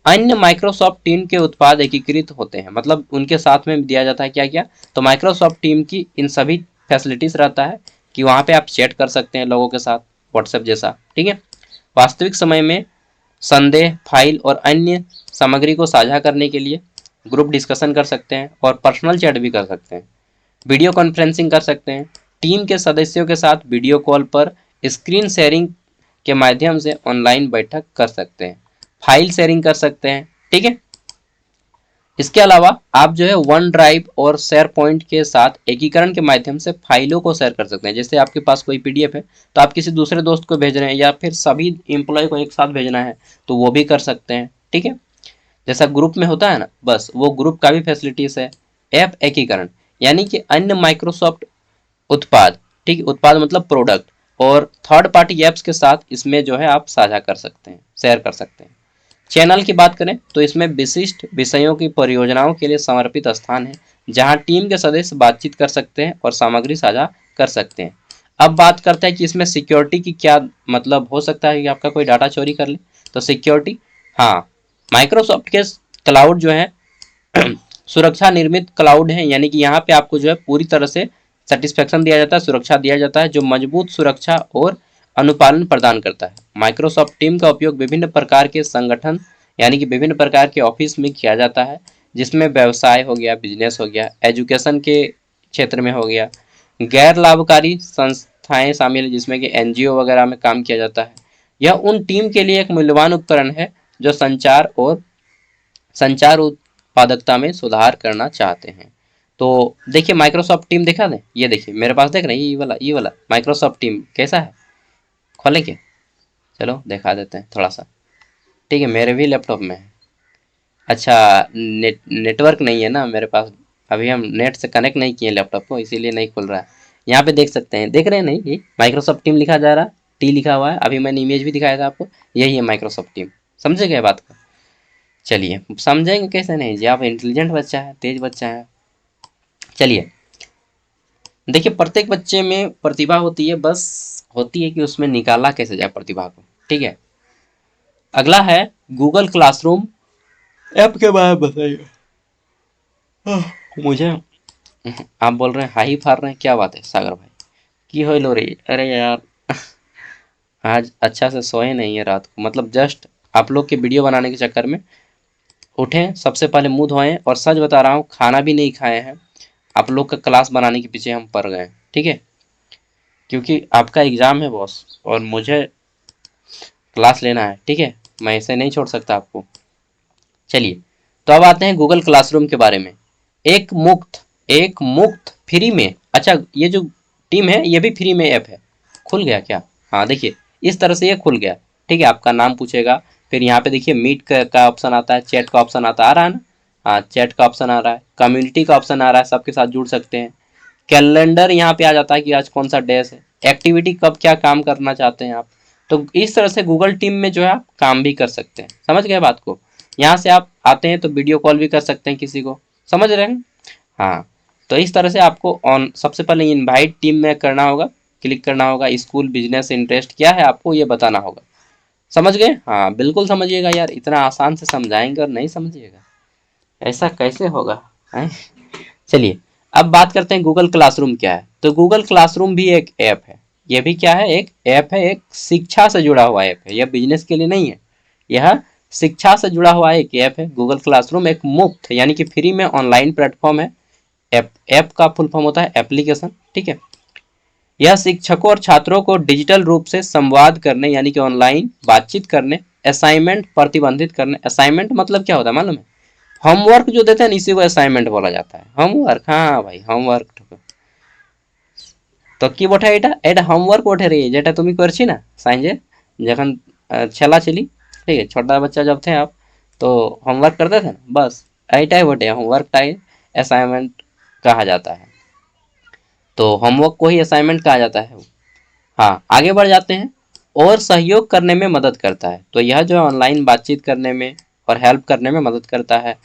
S1: अन्य माइक्रोसॉफ्ट टीम के उत्पाद एकीकृत होते हैं, मतलब उनके साथ में दिया जाता है क्या क्या, तो माइक्रोसॉफ्ट टीम की इन सभी फैसिलिटीज रहता है कि वहाँ पे आप चैट कर सकते हैं लोगों के साथ, व्हाट्सएप जैसा, ठीक है। वास्तविक समय में संदेह, फाइल और अन्य सामग्री को साझा करने के लिए ग्रुप डिस्कशन कर सकते हैं, और पर्सनल चैट भी कर सकते हैं। वीडियो कॉन्फ्रेंसिंग कर सकते हैं, टीम के सदस्यों के साथ वीडियो कॉल पर स्क्रीन शेयरिंग के माध्यम से ऑनलाइन बैठक कर सकते हैं, फाइल शेयरिंग कर सकते हैं, ठीक है। इसके अलावा आप जो है वन ड्राइव और शेयर पॉइंट के साथ एकीकरण के माध्यम से फाइलों को शेयर कर सकते हैं। जैसे आपके पास कोई पीडीएफ है तो आप किसी दूसरे दोस्त को भेज रहे हैं, या फिर सभी एम्प्लॉय को एक साथ भेजना है तो वो भी कर सकते हैं, ठीक है। जैसा ग्रुप में होता है ना, बस वो ग्रुप का भी फैसिलिटीज है। ऐप एकीकरण, यानी कि अन्य माइक्रोसॉफ्ट उत्पाद, ठीक है, उत्पाद मतलब प्रोडक्ट, और थर्ड पार्टी ऐप्स के साथ इसमें जो है आप साझा कर सकते हैं, शेयर कर सकते हैं। चैनल की बात करें तो इसमें विशिष्ट विषयों की परियोजनाओं के लिए समर्पित स्थान है, जहां टीम के सदस्य बातचीत कर सकते हैं और सामग्री साझा कर सकते हैं। अब बात करते हैं कि इसमें सिक्योरिटी की क्या मतलब हो सकता है कि आपका कोई डाटा चोरी कर ले। तो सिक्योरिटी, हाँ, माइक्रोसॉफ्ट के क्लाउड जो है सुरक्षा निर्मित क्लाउड है, यानी कि यहाँ पे आपको जो है पूरी तरह से सेटिस्फेक्शन दिया जाता है, सुरक्षा दिया जाता है, जो मजबूत सुरक्षा और अनुपालन प्रदान करता है। माइक्रोसॉफ्ट टीम का उपयोग विभिन्न प्रकार के संगठन यानी कि विभिन्न प्रकार के ऑफिस में किया जाता है, जिसमें व्यवसाय हो गया, बिजनेस हो गया, एजुकेशन के क्षेत्र में हो गया, गैर लाभकारी संस्थाएं शामिल है जिसमें कि एनजीओ वगैरह में काम किया जाता है। यह उन टीम के लिए एक मूल्यवान उपकरण है जो संचार उत्पादकता में सुधार करना चाहते हैं। तो देखिए माइक्रोसॉफ्ट टीम दिखा दें, ये देखिए मेरे पास देख रहे हैं, ये वाला माइक्रोसॉफ्ट टीम कैसा है, खोलें क्या? चलो दिखा देते हैं थोड़ा सा। ठीक है, मेरे भी लैपटॉप में है। अच्छा, नेटवर्क नहीं है ना मेरे पास, अभी हम नेट से कनेक्ट नहीं किए लैपटॉप को, इसीलिए नहीं खुल रहा है। यहाँ पे देख सकते हैं, देख रहे हैं नहीं, ये माइक्रोसॉफ्ट टीम लिखा जा रहा है, टी लिखा हुआ है, अभी मैंने इमेज भी दिखाया था आपको, यही है माइक्रोसॉफ्ट टीम। समझे गए बात को? चलिए, समझेंगे कैसे नहीं जी, आप इंटेलिजेंट बच्चा है, तेज बच्चा है। चलिए, देखिए प्रत्येक बच्चे में प्रतिभा होती है, बस होती है कि उसमें निकाला कैसे जाए प्रतिभा को। ठीक है, अगला है गूगल क्लासरूम ऐप के बारे में बताइए। मुझे, आप बोल रहे हैं हाई फार रहे हैं, क्या बात है सागर भाई, की हो लो रही? अरे यार आज अच्छा से सोए नहीं है रात को, मतलब जस्ट आप लोग के वीडियो बनाने के चक्कर में उठे, सबसे पहले मुंह धोए, और सच बता रहा हूँ खाना भी नहीं खाए हैं, आप लोग का क्लास बनाने के पीछे हम पड़ गए। ठीक है, क्योंकि आपका एग्जाम है बॉस, और मुझे क्लास लेना है। ठीक है, मैं ऐसे नहीं छोड़ सकता आपको। चलिए, तो अब आते हैं गूगल क्लासरूम के बारे में। एक मुफ्त फ्री में, अच्छा ये जो टीम है ये भी फ्री में ऐप है। खुल गया क्या? हाँ देखिए, इस तरह से ये खुल गया। ठीक है, आपका नाम पूछेगा, फिर यहाँ पे देखिए मीट का ऑप्शन आता है, चैट का ऑप्शन आता आ रहा है ना, हाँ चैट का ऑप्शन आ रहा है, कम्युनिटी का ऑप्शन आ रहा है, सबके साथ जुड़ सकते हैं। कैलेंडर यहाँ पे आ जाता है कि आज कौन सा डेज है, एक्टिविटी कब क्या काम करना चाहते हैं आप। तो इस तरह से गूगल टीम में जो है आप काम भी कर सकते हैं। समझ गए बात को? यहाँ से आप आते हैं तो वीडियो कॉल भी कर सकते हैं किसी को, समझ रहे हैं? हाँ, तो इस तरह से आपको ऑन सबसे पहले इनवाइट टीम में करना होगा, क्लिक करना होगा, स्कूल बिजनेस इंटरेस्ट क्या है आपको ये बताना होगा। समझ गए? हाँ बिल्कुल समझिएगा यार, इतना आसान से समझाएंगे और नहीं समझिएगा, ऐसा कैसे होगा है? चलिए, अब बात करते हैं गूगल क्लासरूम क्या है। तो गूगल क्लासरूम भी एक ऐप है, यह भी क्या है, एक ऐप है, एक शिक्षा से जुड़ा हुआ ऐप है, यह बिजनेस के लिए नहीं है, यह शिक्षा से जुड़ा हुआ एक ऐप है। गूगल क्लासरूम एक मुफ्त यानी कि फ्री में ऑनलाइन प्लेटफॉर्म है। ऐप का फुल फॉर्म होता है एप्लीकेशन। ठीक है, यह शिक्षकों और छात्रों को डिजिटल रूप से संवाद करने यानी कि ऑनलाइन बातचीत करने, असाइनमेंट प्रतिबंधित करने, असाइनमेंट मतलब क्या होता है मालूम है? होमवर्क जो देते हैं ना, इसी को असाइनमेंट बोला जाता है। होमवर्क, हाँ भाई होमवर्क। तो কি বটে এটা এটা হোমওয়ার্ক বটে রে, যেটা তুমি করছি না সাইন্সে যখন चला चली। ठीक है, छोटा बच्चा जब थे आप तो होमवर्क करते थे ना, बस ऐटाई बटे होमवर्क टाइम असाइनमेंट कहा जाता है। तो होमवर्क को ही असाइनमेंट कहा जाता है। हाँ, आगे बढ़ जाते हैं। और सहयोग करने में मदद करता है, तो यह जो है ऑनलाइन बातचीत करने में और हेल्प करने में मदद करता है।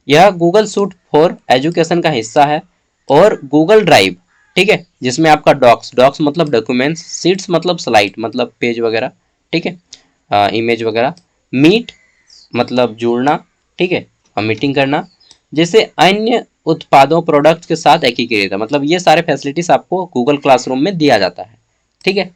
S1: यह गूगल सूट फॉर एजुकेशन का हिस्सा है। और गूगल ड्राइव, ठीक है, जिसमें आपका डॉक्स डॉक्स मतलब डॉक्यूमेंट्स, सीट्स मतलब स्लाइड मतलब पेज वगैरह, ठीक है, इमेज वगैरह, मीट मतलब जुड़ना, ठीक है, और मीटिंग करना, जैसे अन्य उत्पादों प्रोडक्ट के साथ एकीकृत है, मतलब ये सारे फैसिलिटीज आपको गूगल क्लासरूम में दिया जाता है। ठीक है,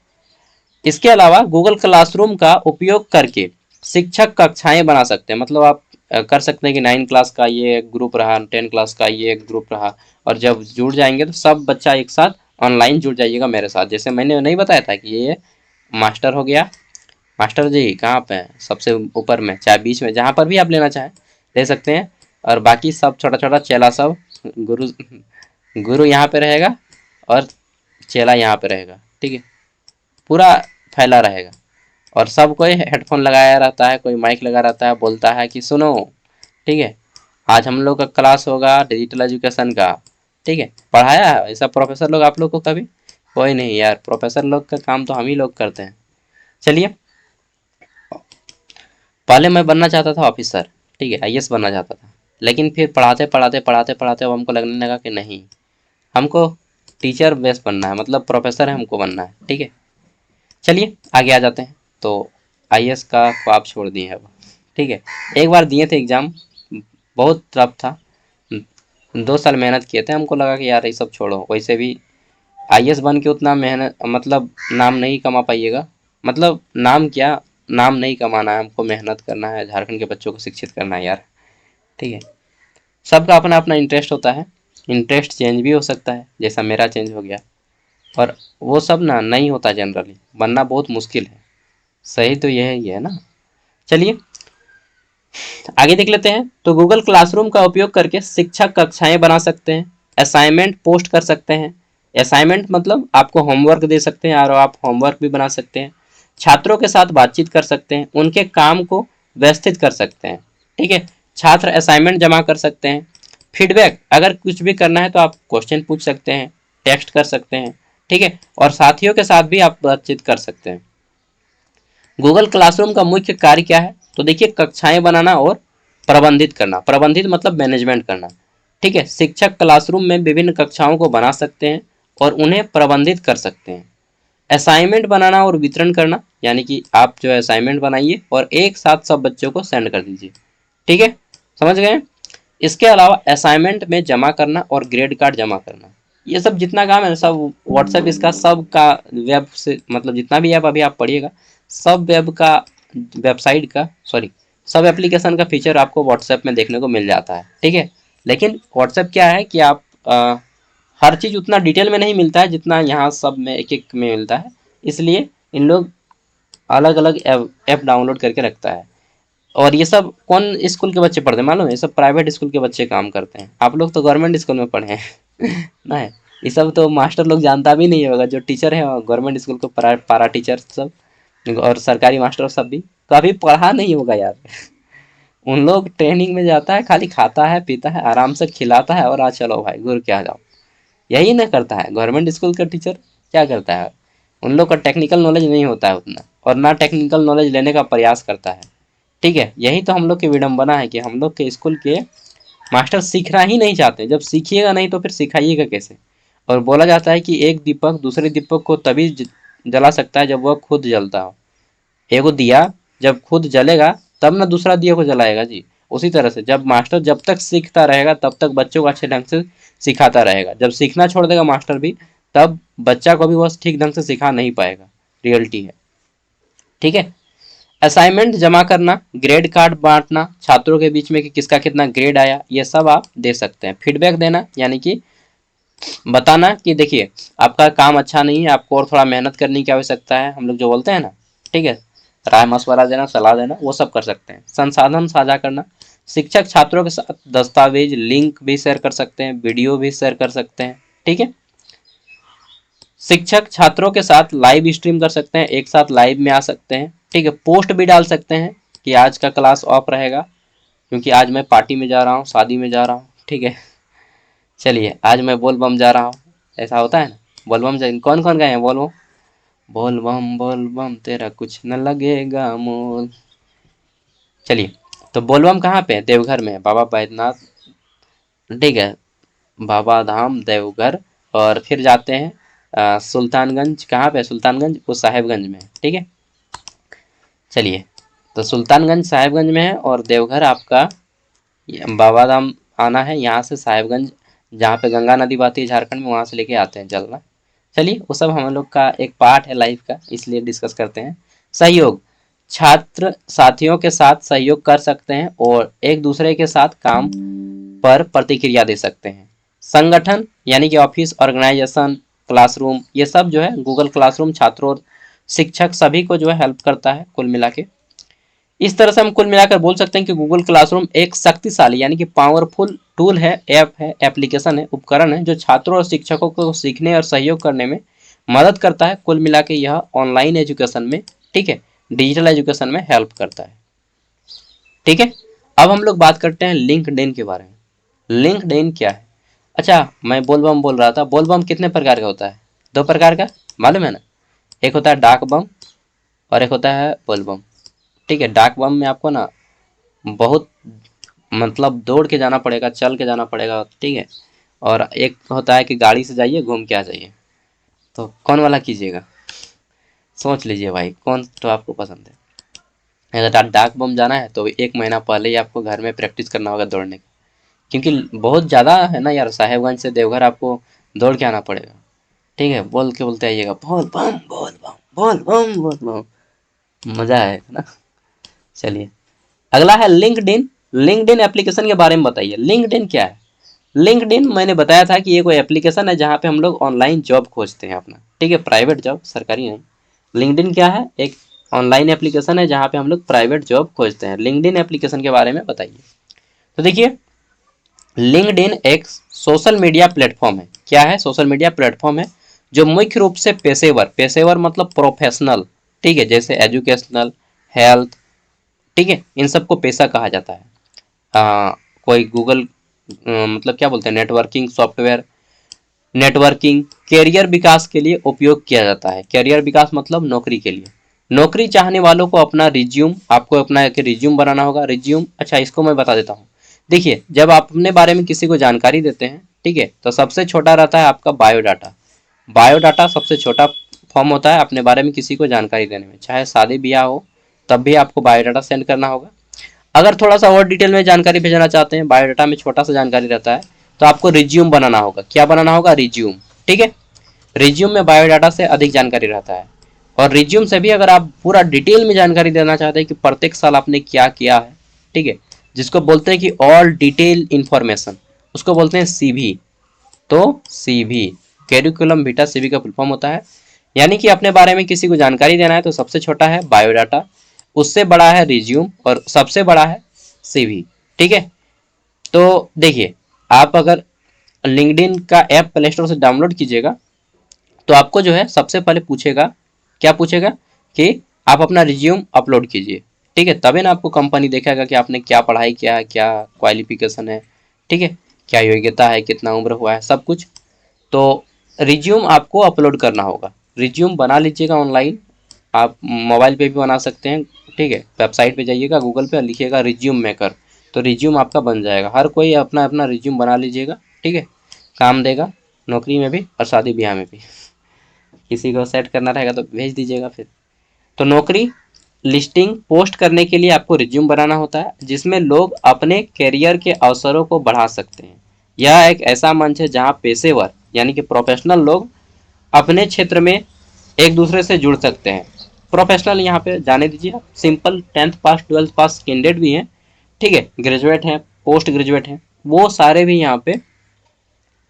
S1: इसके अलावा गूगल क्लासरूम का उपयोग करके शिक्षक कक्षाएं बना सकते हैं, मतलब आप कर सकते हैं कि 9 क्लास का ये एक ग्रुप रहा, 10 क्लास का ये एक ग्रुप रहा, और जब जुड़ जाएंगे तो सब बच्चा एक साथ ऑनलाइन जुड़ जाइएगा मेरे साथ। जैसे मैंने नहीं बताया था कि ये मास्टर हो गया, मास्टर जी कहाँ पे हैं? सबसे ऊपर में, चाहे बीच में, जहाँ पर भी आप लेना चाहें ले सकते हैं। और बाकी सब छोटा छोटा चेला सब, गुरु गुरु यहाँ पे रहेगा और चेला यहाँ पे रहेगा। ठीक है, पूरा फैला रहेगा, और सब कोई हेडफोन लगाया रहता है, कोई माइक लगा रहता है, बोलता है कि सुनो, ठीक है, आज हम लोग का क्लास होगा डिजिटल एजुकेशन का। ठीक है, पढ़ाया है ऐसा प्रोफेसर लोग आप लोग को कभी? कोई नहीं यार, प्रोफेसर लोग का काम तो हम ही लोग करते हैं। चलिए, पहले मैं बनना चाहता था ऑफिसर, ठीक है, आईएएस बनना चाहता था, लेकिन फिर पढ़ाते पढ़ाते पढ़ाते पढ़ाते अब हमको लगने लगा कि नहीं, हमको टीचर बेस बनना है, मतलब प्रोफेसर है हमको बनना है। ठीक है, चलिए आगे आ जाते हैं। तो आईएएस का ख्वाब छोड़ दिए हैं अब। ठीक है, एक बार दिए थे एग्ज़ाम, बहुत टफ था, 2 साल मेहनत किए थे, हमको लगा कि यार ये सब छोड़ो, वैसे भी आईएएस बन के उतना मेहनत मतलब नाम नहीं कमा पाइएगा, मतलब नाम क्या, नाम नहीं कमाना है, हमको मेहनत करना है, झारखंड के बच्चों को शिक्षित करना है यार। ठीक है, सबका अपना अपना इंटरेस्ट होता है, इंटरेस्ट चेंज भी हो सकता है, जैसा मेरा चेंज हो गया, और वो सब ना नहीं होता, जनरली बनना बहुत मुश्किल है। सही तो यह ही है ना। चलिए आगे देख लेते हैं। तो गूगल क्लासरूम का उपयोग करके शिक्षक कक्षाएं बना सकते हैं, असाइनमेंट पोस्ट कर सकते हैं। असाइनमेंट मतलब आपको होमवर्क दे सकते हैं और आप होमवर्क भी बना सकते हैं। छात्रों के साथ बातचीत कर सकते हैं, उनके काम को व्यवस्थित कर सकते हैं। ठीक है, छात्र असाइनमेंट जमा कर सकते हैं। फीडबैक, अगर कुछ भी करना है तो आप क्वेश्चन पूछ सकते हैं, टेक्स्ट कर सकते हैं। ठीक है, और साथियों के साथ भी आप बातचीत कर सकते हैं। गूगल क्लासरूम का मुख्य कार्य क्या है? तो देखिए, कक्षाएं बनाना और प्रबंधित करना। प्रबंधित मतलब मैनेजमेंट करना। ठीक है, शिक्षक क्लासरूम में विभिन्न कक्षाओं को बना सकते हैं और उन्हें प्रबंधित कर सकते हैं। असाइनमेंट बनाना और वितरण करना, यानी कि आप जो है असाइनमेंट बनाइए और एक साथ सब बच्चों को सेंड कर दीजिए। ठीक है, समझ गए। इसके अलावा असाइनमेंट में जमा करना और ग्रेड कार्ड जमा करना, ये सब जितना काम है ना, सब व्हाट्सएप इसका सब का वेब से, मतलब जितना भी ऐप अभी आप पढ़िएगा, सब वेब का, वेबसाइट का, सॉरी, सब एप्लीकेशन का फीचर आपको व्हाट्सएप में देखने को मिल जाता है। ठीक है, लेकिन व्हाट्सएप क्या है कि आप हर चीज़ उतना डिटेल में नहीं मिलता है जितना यहाँ सब में एक एक में मिलता है, इसलिए इन लोग अलग अलग ऐप डाउनलोड करके रखता है। और ये सब कौन स्कूल के बच्चे पढ़ते हैं मालूम है? ये सब प्राइवेट स्कूल के बच्चे काम करते हैं। आप लोग तो गवर्नमेंट स्कूल में पढ़े हैं ना है, ये सब तो मास्टर लोग जानता भी नहीं होगा, जो टीचर है गवर्नमेंट स्कूल को पारा टीचर सब और सरकारी मास्टर सब भी कभी पढ़ा नहीं होगा यार उन लोग ट्रेनिंग में जाता है, खाली खाता है पीता है, आराम से खिलाता है और आ चलो भाई घूर के आ जाओ, यही ना करता है गवर्नमेंट स्कूल का टीचर। क्या करता है? उन लोग का टेक्निकल नॉलेज नहीं होता है उतना, और ना टेक्निकल नॉलेज लेने का प्रयास करता है। ठीक है, यही तो हम लोग की विडम्बना है कि हम लोग के स्कूल के मास्टर सीखना ही नहीं चाहते। जब सीखिएगा नहीं तो फिर सिखाइएगा कैसे? और बोला जाता है कि एक दीपक दूसरे दीपक को तभी जला सकता है जब वह खुद जलता हो। एगो दिया जब खुद जलेगा तब ना दूसरा दिया को जलाएगा जी। उसी तरह से जब मास्टर जब तक सीखता रहेगा तब तक बच्चों को अच्छे ढंग से सिखाता रहेगा, जब सीखना छोड़ देगा मास्टर भी, तब बच्चा को भी वह ठीक ढंग से सिखा नहीं पाएगा। रियलिटी है। ठीक है, असाइनमेंट जमा करना, ग्रेड कार्ड बांटना छात्रों के बीच में कि किसका कितना ग्रेड आया, ये सब आप दे सकते हैं। फीडबैक देना, यानी कि बताना कि देखिए आपका काम अच्छा नहीं है, आपको और थोड़ा मेहनत करने की आवश्यकता है, हम लोग जो बोलते हैं ना। ठीक है, राय मशवरा देना, सलाह देना, वो सब कर सकते हैं। संसाधन साझा करना, शिक्षक छात्रों के साथ दस्तावेज लिंक भी शेयर कर सकते हैं, वीडियो भी शेयर कर सकते हैं। ठीक है, शिक्षक छात्रों के साथ लाइव स्ट्रीम कर सकते हैं, एक साथ लाइव में आ सकते हैं। ठीक है, पोस्ट भी डाल सकते हैं कि आज का क्लास ऑफ रहेगा क्योंकि आज मैं पार्टी में जा रहा हूँ, शादी में जा रहा हूँ। ठीक है, चलिए आज मैं बोलबम जा रहा हूँ, ऐसा होता है ना। बोलबम कौन कौन गए हैं? बोल बम तेरा कुछ न लगेगा मोल। चलिए, तो बोलबम कहाँ पे है? देवघर में, बाबा बैद्यनाथ। ठीक है, बाबा धाम देवघर। और फिर जाते हैं सुल्तानगंज। कहाँ पे? सुल्तानगंज वो साहेबगंज में। ठीक है, चलिए, तो सुल्तानगंज साहेबगंज में है और देवघर आपका बाबा धाम आना है, यहाँ से साहेबगंज जहाँ पे गंगा नदी बहती है झारखंड में, वहाँ से लेके आते हैं जलना। चलिए, वो सब हम लोग का एक पार्ट है लाइफ का, इसलिए डिस्कस करते हैं। सहयोग, छात्र साथियों के साथ सहयोग कर सकते हैं और एक दूसरे के साथ काम पर प्रतिक्रिया दे सकते हैं। संगठन यानी कि ऑफिस, ऑर्गेनाइजेशन, क्लासरूम, ये सब जो है गूगल क्लासरूम छात्रों और शिक्षक सभी को जो है हेल्प करता है कुल मिला के। इस तरह से हम कुल मिलाकर बोल सकते हैं कि गूगल क्लासरूम एक शक्तिशाली यानी कि पावरफुल टूल है, ऐप है, एप्लीकेशन है, उपकरण है जो छात्रों और शिक्षकों को सीखने और सहयोग करने में मदद करता है। कुल मिला के यह ऑनलाइन एजुकेशन में, ठीक है, डिजिटल एजुकेशन में हेल्प करता है। ठीक है, अब हम लोग बात करते हैं लिंक्डइन के बारे में। लिंक्डइन क्या है? अच्छा, मैं बोलबम बोल रहा था, बोलबम कितने प्रकार का होता है? 2 प्रकार का, मालूम है ना? एक होता है डाक बम और एक होता है बोलबम। ठीक है, डाक बम में आपको ना बहुत मतलब दौड़ के जाना पड़ेगा, चल के जाना पड़ेगा, ठीक है। और एक होता है कि गाड़ी से जाइए घूम के आ जाइए, तो कौन वाला कीजिएगा? सोच लीजिए भाई, कौन तो आपको पसंद है। अगर डाक बम जाना है तो 1 महीना पहले ही आपको घर में प्रैक्टिस करना होगा दौड़ने की, क्योंकि बहुत ज़्यादा है ना यार, साहेबगंज से देवघर आपको दौड़ के आना पड़ेगा, ठीक है। बोल के बोलते आइएगा, बोल बम बोल बम बोल बम बोल बम, मजा है ना। चलिए, अगला है लिंक्डइन। लिंक्डइन एप्लीकेशन के बारे में बताइए, लिंक्डइन क्या है? लिंक्डइन मैंने बताया था कि ये कोई एप्लीकेशन है जहाँ पे हम लोग ऑनलाइन जॉब खोजते हैं अपना, ठीक है, प्राइवेट जॉब, सरकारी नहीं। लिंक्डइन क्या है? एक ऑनलाइन एप्लीकेशन है जहाँ पे हम लोग प्राइवेट जॉब खोजते हैं। लिंक्डइन एप्लीकेशन के बारे में बताइए। तो देखिए, लिंक्डइन एक सोशल मीडिया प्लेटफॉर्म है। क्या है? सोशल मीडिया प्लेटफॉर्म है जो मुख्य रूप से पेशेवर, पेशेवर मतलब प्रोफेशनल, ठीक है, जैसे एजुकेशनल, हेल्थ, ठीक है, इन सबको पेशा कहा जाता है। कोई गूगल मतलब क्या बोलते हैं, नेटवर्किंग सॉफ्टवेयर, नेटवर्किंग कैरियर विकास के लिए उपयोग किया जाता है। कैरियर विकास मतलब नौकरी के लिए। नौकरी चाहने वालों को अपना रिज्यूम, आपको अपना एक रिज्यूम बनाना होगा। रिज्यूम, अच्छा इसको मैं बता देता हूँ। देखिए, जब आप अपने बारे में किसी को जानकारी देते हैं, ठीक है, तो सबसे छोटा रहता है आपका बायोडाटा। बायोडाटा सबसे छोटा फॉर्म होता है अपने बारे में किसी को जानकारी देने में, चाहे शादी ब्याह हो तब भी आपको बायोडाटा सेंड करना होगा। अगर थोड़ा सा और डिटेल में जानकारी भेजना चाहते हैं, बायोडाटा में छोटा सा जानकारी रहता है, तो आपको रिज्यूम बनाना होगा। क्या बनाना होगा? रिज्यूम, ठीक है। रिज्यूम में बायोडाटा से अधिक जानकारी रहता है, और रिज्यूम से भी अगर आप पूरा डिटेल में जानकारी देना चाहते हैं कि प्रत्येक साल आपने क्या किया है, ठीक है, जिसको बोलते हैं कि ऑल डिटेल इंफॉर्मेशन, उसको बोलते हैं सीवी। तो सीवी, कैरिकुलम विटा सीवी का फुल फॉर्म होता है। यानी कि अपने बारे में किसी को जानकारी देना है तो सबसे छोटा है बायोडाटा, उससे बड़ा है रिज्यूम, और सबसे बड़ा है सीवी, ठीक है। तो देखिए, आप अगर लिंक्डइन का ऐप प्ले स्टोर से डाउनलोड कीजिएगा, तो आपको जो है सबसे पहले पूछेगा, क्या पूछेगा कि आप अपना रिज्यूम अपलोड कीजिए, ठीक है। तभी ना आपको कंपनी देखेगा कि आपने क्या पढ़ाई किया है, क्या क्वालिफिकेशन है, ठीक है, क्या योग्यता है, कितना उम्र हुआ है, सब कुछ। तो रिज्यूम आपको अपलोड करना होगा। रिज्यूम बना लीजिएगा ऑनलाइन, आप मोबाइल पे भी बना सकते हैं, ठीक है। वेबसाइट पे जाइएगा, गूगल पे लिखिएगा रिज्यूम मेकर, तो रिज्यूम आपका बन जाएगा। हर कोई अपना अपना रिज्यूम बना लीजिएगा, ठीक है, काम देगा नौकरी में भी और शादी ब्याह में भी। किसी को सेट करना रहेगा तो भेज दीजिएगा फिर। तो नौकरी लिस्टिंग पोस्ट करने के लिए आपको रिज्यूम बनाना होता है, जिसमें लोग अपने करियर के अवसरों को बढ़ा सकते हैं। यह एक ऐसा मंच है जहां पेशेवर यानी कि प्रोफेशनल लोग अपने क्षेत्र में एक दूसरे से जुड़ सकते हैं। प्रोफेशनल यहाँ पे जाने दीजिए, सिंपल 10th पास 12th पास कैंडिडेट भी हैं, ठीक है, ग्रेजुएट हैं, पोस्ट ग्रेजुएट हैं, वो सारे भी यहाँ पे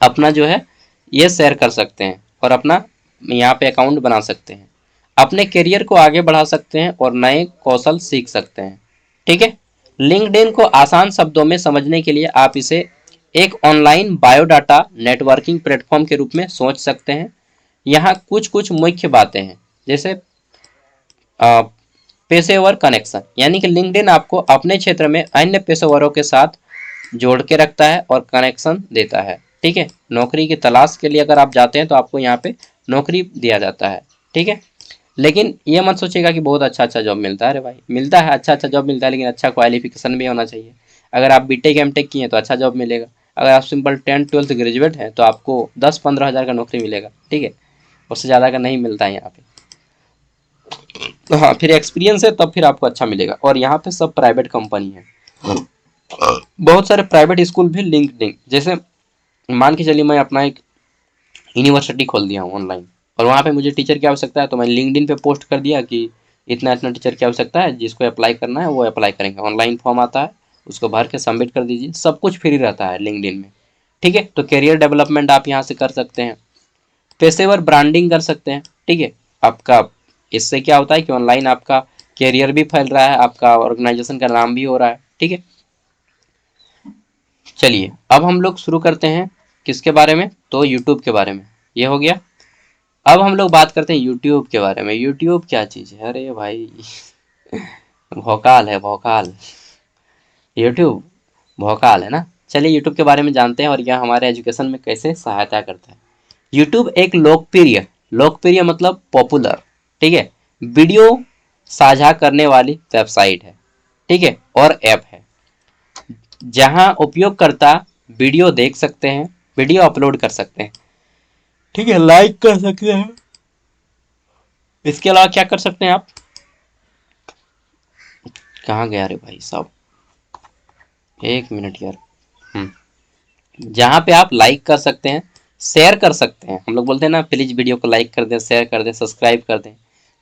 S1: अपना जो है ये शेयर कर सकते हैं और अपना यहाँ पे अकाउंट बना सकते हैं, अपने करियर को आगे बढ़ा सकते हैं और नए कौशल सीख सकते हैं, ठीक है। लिंक्डइन को आसान शब्दों में समझने के लिए आप इसे एक ऑनलाइन बायोडाटा नेटवर्किंग प्लेटफॉर्म के रूप में सोच सकते हैं। यहाँ कुछ कुछ मुख्य बातें हैं, जैसे पेशेवर कनेक्शन, यानी कि लिंक्डइन आपको अपने क्षेत्र में अन्य पेशेवरों के साथ जोड़ के रखता है और कनेक्शन देता है, ठीक है। नौकरी की तलाश के लिए अगर आप जाते हैं तो आपको यहाँ पे नौकरी दिया जाता है, ठीक है। लेकिन ये मत सोचिएगा कि बहुत अच्छा अच्छा जॉब मिलता है। अरे भाई, मिलता है, अच्छा अच्छा जॉब मिलता है, लेकिन अच्छा क्वालिफिकेशन भी होना चाहिए। अगर आप बीटेक एमटेक किए हैं तो अच्छा जॉब मिलेगा। अगर आप सिंपल 10th 12th ग्रेजुएट हैं तो आपको 10-15 हज़ार का नौकरी मिलेगा, ठीक है, उससे ज़्यादा का नहीं मिलता है यहाँ पे। तो हाँ, फिर एक्सपीरियंस है तब फिर आपको अच्छा मिलेगा। और यहाँ पे सब प्राइवेट कंपनी है, बहुत सारे प्राइवेट स्कूल भी लिंक्डइन, जैसे मान के चलिए मैं अपना एक यूनिवर्सिटी खोल दिया हूँ ऑनलाइन, और वहाँ पे मुझे टीचर की आवश्यकता है, तो मैं लिंक्डइन पे पोस्ट कर दिया कि इतना इतना टीचर की आवश्यकता है, जिसको अप्लाई करना है वो अप्लाई करेंगे। ऑनलाइन फॉर्म आता है, उसको भर के सबमिट कर दीजिए, सब कुछ फ्री रहता है लिंक्डइन में, ठीक है। तो करियर डेवलपमेंट आप यहाँ से कर सकते हैं, पेशेवर ब्रांडिंग कर सकते हैं, ठीक है। आपका इससे क्या होता है कि ऑनलाइन आपका करियर भी फैल रहा है, आपका ऑर्गेनाइजेशन का नाम भी हो रहा है, ठीक है। चलिए, अब हम लोग शुरू करते हैं किसके बारे में, तो यूट्यूब के बारे में, ये हो गया। अब हम लोग बात करते हैं यूट्यूब के बारे में। यूट्यूब क्या चीज़ है? अरे भाई, भौकाल है भौकाल, यूट्यूब भौकाल है ना। चलिए यूट्यूब के बारे में जानते हैं और यह हमारे एजुकेशन में कैसे सहायता करता है। यूट्यूब एक लोकप्रिय, लोकप्रिय मतलब पॉपुलर, ठीक है, वीडियो साझा करने वाली वेबसाइट है, ठीक है, और ऐप है, जहां उपयोगकर्ता वीडियो देख सकते हैं, वीडियो अपलोड कर सकते हैं, ठीक है, लाइक कर सकते हैं। इसके अलावा क्या कर सकते हैं आप, कहाँ गया रे भाई साहब, एक मिनट यार। जहां पे आप लाइक कर सकते हैं, शेयर कर सकते हैं, हम लोग बोलते हैं ना प्लीज वीडियो को लाइक कर दें, शेयर कर दें, सब्सक्राइब कर दें।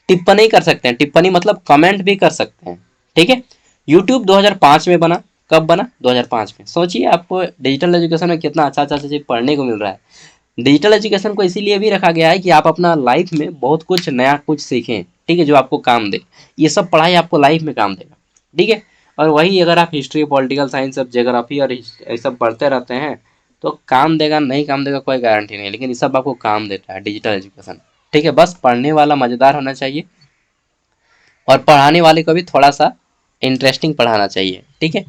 S1: टिप्पणी कर सकते हैं, टिप्पणी मतलब कमेंट भी कर सकते हैं, ठीक है। यूट्यूब 2005 में बना, कब बना, 2005 में। सोचिए आपको डिजिटल एजुकेशन में कितना अच्छा अच्छा चीज पढ़ने को मिल रहा है। डिजिटल एजुकेशन को इसीलिए भी रखा गया है कि आप अपना लाइफ में बहुत कुछ नया कुछ सीखें, ठीक है, जो आपको काम दे। ये सब पढ़ाई आपको लाइफ में काम देगा, ठीक है। और वही अगर आप हिस्ट्री, पॉलिटिकल साइंस, सब ज्योग्राफी और ये सब पढ़ते रहते हैं तो काम देगा नहीं काम देगा कोई गारंटी नहीं, लेकिन ये सब आपको काम देता है डिजिटल एजुकेशन, ठीक है। बस पढ़ने वाला मजेदार होना चाहिए और पढ़ाने वाले को भी थोड़ा सा इंटरेस्टिंग पढ़ाना चाहिए, ठीक है।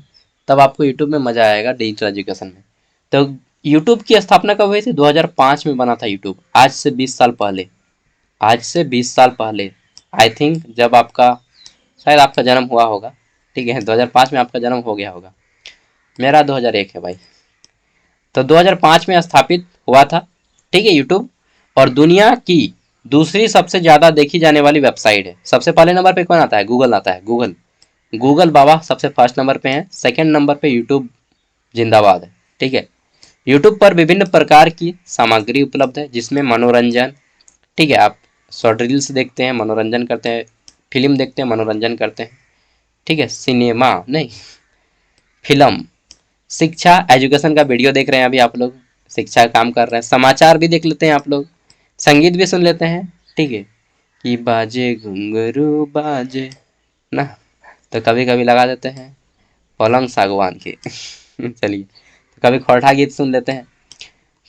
S1: तब आपको यूट्यूब में मजा आएगा डिजिटल एजुकेशन में। तो यूट्यूब की स्थापना कब हुई थी, 2005 में बना था यूट्यूब, आज से 20 साल पहले। आज से 20 साल पहले, आई थिंक जब आपका, शायद आपका जन्म हुआ होगा, ठीक है, 2005 में आपका जन्म हो गया होगा, मेरा 2001 है भाई। तो 2005 में स्थापित हुआ था, ठीक है, यूट्यूब। और दुनिया की दूसरी सबसे ज्यादा देखी जाने वाली वेबसाइट है। सबसे पहले नंबर पे कौन आता है, गूगल आता है, गूगल। गूगल बाबा सबसे फर्स्ट नंबर पे है, सेकंड नंबर पे यूट्यूब जिंदाबाद है, ठीक है। यूट्यूब पर विभिन्न प्रकार की सामग्री उपलब्ध है, जिसमें मनोरंजन, ठीक है, आप शॉर्ट रील्स देखते हैं, मनोरंजन करते हैं, फिल्म देखते हैं, मनोरंजन करते हैं, ठीक है, सिनेमा नहीं, फिल्म, शिक्षा, एजुकेशन का वीडियो देख रहे हैं अभी आप लोग, शिक्षा का काम कर रहे हैं, समाचार भी देख लेते हैं आप लोग, संगीत भी सुन लेते हैं, ठीक है, कि बाजे घुंघरू बाजे ना, तो कभी कभी लगा देते हैं पलंग सागवान के चलिए, तो कभी खोरठा गीत सुन लेते हैं,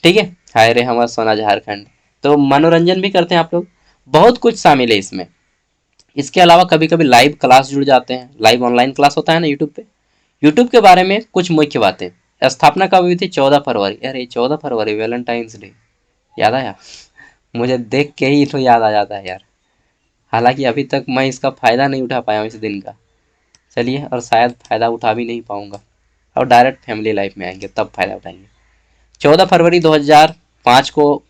S1: ठीक है, हाय रे हमारा सोना झारखंड। तो मनोरंजन भी करते हैं आप लोग, बहुत कुछ शामिल है इसमें। इसके अलावा कभी कभी लाइव क्लास जुड़ जाते हैं, लाइव ऑनलाइन क्लास होता है ना यूट्यूब पे। यूट्यूब के बारे में कुछ मुख्य बातें, स्थापना कब हुई थी, 14 फरवरी। अरे 14 फरवरी, वैलेंटाइंस डे, याद आया, मुझे देख के ही तो याद आ जाता है यार। हालांकि अभी तक मैं इसका फायदा नहीं उठा पाया हूँ इस दिन का, चलिए, और शायद फायदा उठा भी नहीं पाऊंगा, और डायरेक्ट फैमिली लाइफ में आएंगे तब फायदा उठाएंगे। 14 फरवरी 2005 को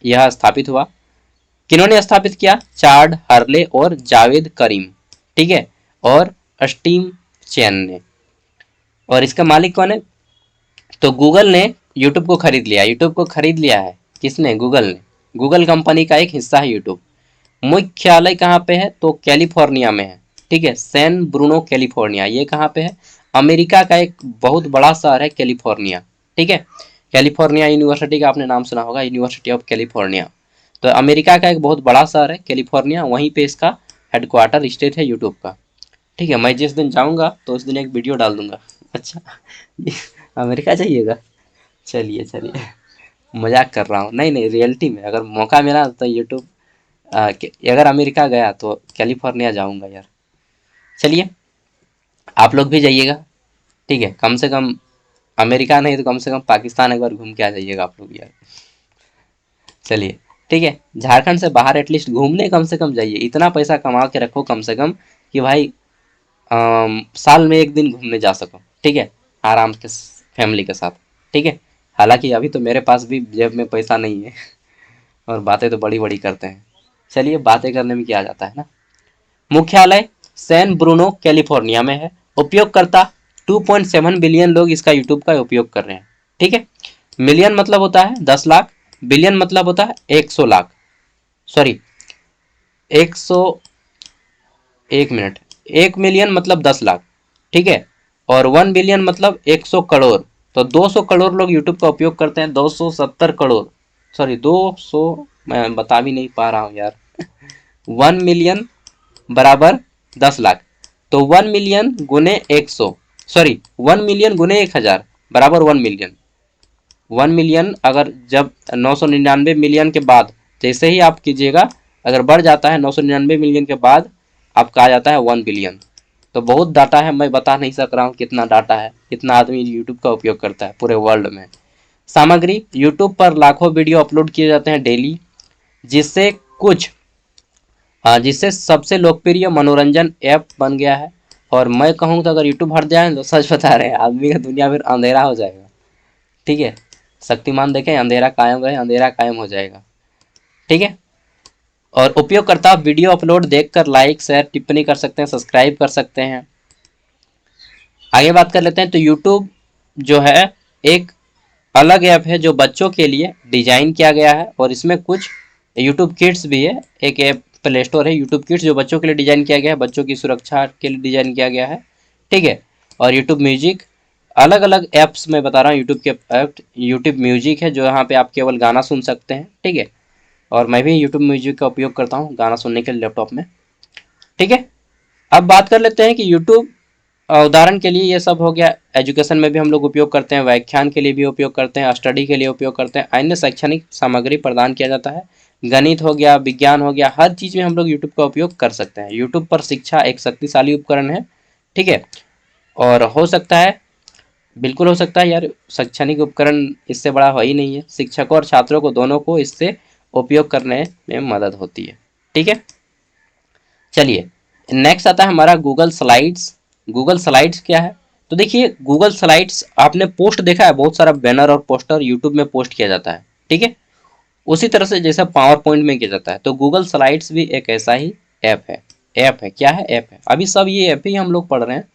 S1: यह स्थापित हुआ। किन्होंने स्थापित किया, चार्ड हर्ले और जावेद करीम, ठीक है, और स्टीम चैन ने। और इसका मालिक कौन है, तो गूगल ने यूट्यूब को खरीद लिया। यूट्यूब को खरीद लिया है किसने, गूगल ने। गूगल कंपनी का एक हिस्सा है यूट्यूब। मुख्यालय कहाँ पे है, तो कैलिफोर्निया में है, ठीक है, सैन ब्रूनो कैलिफोर्निया, ये कहाँ पे है, अमेरिका का एक बहुत बड़ा शहर है कैलिफोर्निया, ठीक है। कैलिफोर्निया यूनिवर्सिटी का आपने नाम सुना होगा, यूनिवर्सिटी ऑफ कैलिफोर्निया। तो अमेरिका का एक बहुत बड़ा शहर है कैलिफोर्निया, वहीं पे इसका हेडक्वार्टर स्टेट है यूट्यूब का, ठीक है। मैं जिस दिन जाऊंगा तो उस दिन एक वीडियो डाल दूंगा। अच्छा अमेरिका जाइएगा, चलिए चलिए, मजाक कर रहा हूँ, नहीं नहीं, रियलिटी में अगर मौका मिला तो यूट्यूब, अगर अमेरिका गया तो कैलिफोर्निया जाऊंगा यार। चलिए, आप लोग भी जाइएगा, ठीक है, कम से कम अमेरिका नहीं तो कम से कम पाकिस्तान एक बार घूम के आ जाइएगा आप लोग यार। चलिए, ठीक है, झारखंड से बाहर एटलीस्ट घूमने कम से कम जाइए, इतना पैसा कमा के रखो कम से कम कि भाई साल में एक दिन घूमने जा सको, ठीक है, आराम के फैमिली के साथ, ठीक है। हालांकि अभी तो मेरे पास भी जेब में पैसा नहीं है और बातें तो बड़ी बड़ी करते हैं, चलिए, बातें करने में क्या जाता है ना। मुख्यालय सैन ब्रूनो कैलिफोर्निया में है। उपयोगकर्ता 2.7 बिलियन लोग इसका यूट्यूब का उपयोग कर रहे हैं, ठीक है। मिलियन मतलब होता है 10 लाख, बिलियन मतलब होता है 100 लाख, सॉरी 100, 1 मिनट, 1 मिलियन मतलब 10 लाख, ठीक है, और 1 बिलियन मतलब 100 करोड़। तो 200 करोड़ लोग यूट्यूब का उपयोग करते हैं, 270 करोड़, सॉरी 200, मैं बता भी नहीं पा रहा हूँ यार 1 मिलियन बराबर 10 लाख, तो 1 मिलियन गुने 100, सॉरी 1 मिलियन गुने 1000 बराबर 1 मिलियन। 1 मिलियन अगर जब 999 मिलियन के बाद जैसे ही आप कीजिएगा, अगर बढ़ जाता है 999 मिलियन के बाद, आपका आ जाता है 1 बिलियन। तो बहुत डाटा है, मैं बता नहीं सक रहा हूँ कितना डाटा है, कितना आदमी यूट्यूब का उपयोग करता है पूरे वर्ल्ड में। सामग्री, यूट्यूब पर लाखों वीडियो अपलोड किए जाते हैं डेली, जिससे कुछ, हाँ, जिससे सबसे लोकप्रिय मनोरंजन ऐप बन गया है। और मैं कहूँ तो अगर यूट्यूब हट जाए तो सच बता रहे हैं आदमी का दुनिया फिर अंधेरा हो जाएगा। ठीक है, शक्तिमान देखें, अंधेरा कायम रहे, अंधेरा कायम हो जाएगा। ठीक है, और उपयोगकर्ता वीडियो अपलोड देखकर लाइक शेयर टिप्पणी कर सकते हैं, सब्सक्राइब कर सकते हैं। आगे बात कर लेते हैं। तो यूट्यूब जो है एक अलग ऐप है जो बच्चों के लिए डिजाइन किया गया है, और इसमें कुछ यूट्यूब किड्स भी है, एक ऐप प्ले स्टोर है यूट्यूब किड्स जो बच्चों के लिए डिजाइन किया गया है, बच्चों की सुरक्षा के लिए डिजाइन किया गया है। ठीक है, और यूट्यूब म्यूजिक, अलग अलग ऐप्स में बता रहा हूँ। यूट्यूब के ऐप, यूट्यूब म्यूजिक है जो यहाँ पे आप केवल गाना सुन सकते हैं। ठीक है, और मैं भी यूट्यूब म्यूजिक का उपयोग करता हूँ गाना सुनने के लिए लैपटॉप में। ठीक है, अब बात कर लेते हैं कि यूट्यूब उदाहरण के लिए ये सब हो गया, एजुकेशन में भी हम लोग उपयोग करते हैं, व्याख्यान के लिए भी उपयोग करते हैं, स्टडी के लिए उपयोग करते हैं, अन्य शैक्षणिक सामग्री प्रदान किया जाता है, गणित हो गया, विज्ञान हो गया, हर चीज़ में हम लोग यूट्यूब का उपयोग कर सकते हैं। यूट्यूब पर शिक्षा एक शक्तिशाली उपकरण है। ठीक है, और हो सकता है, बिल्कुल हो सकता है यार, शैक्षणिक उपकरण इससे बड़ा हो ही नहीं है। शिक्षकों और छात्रों को दोनों को इससे उपयोग करने में मदद होती है। ठीक है, चलिए नेक्स्ट आता है हमारा गूगल स्लाइड्स। गूगल स्लाइड्स क्या है? तो देखिए, गूगल स्लाइड्स आपने पोस्ट देखा है, बहुत सारा बैनर और पोस्टर यूट्यूब में पोस्ट किया जाता है। ठीक है, उसी तरह से जैसा पावर पॉइंट में किया जाता है, तो गूगल स्लाइड्स भी एक ऐसा ही ऐप है। ऐप है, क्या है? ऐप है। अभी सब ये ऐप ही हम लोग पढ़ रहे हैं।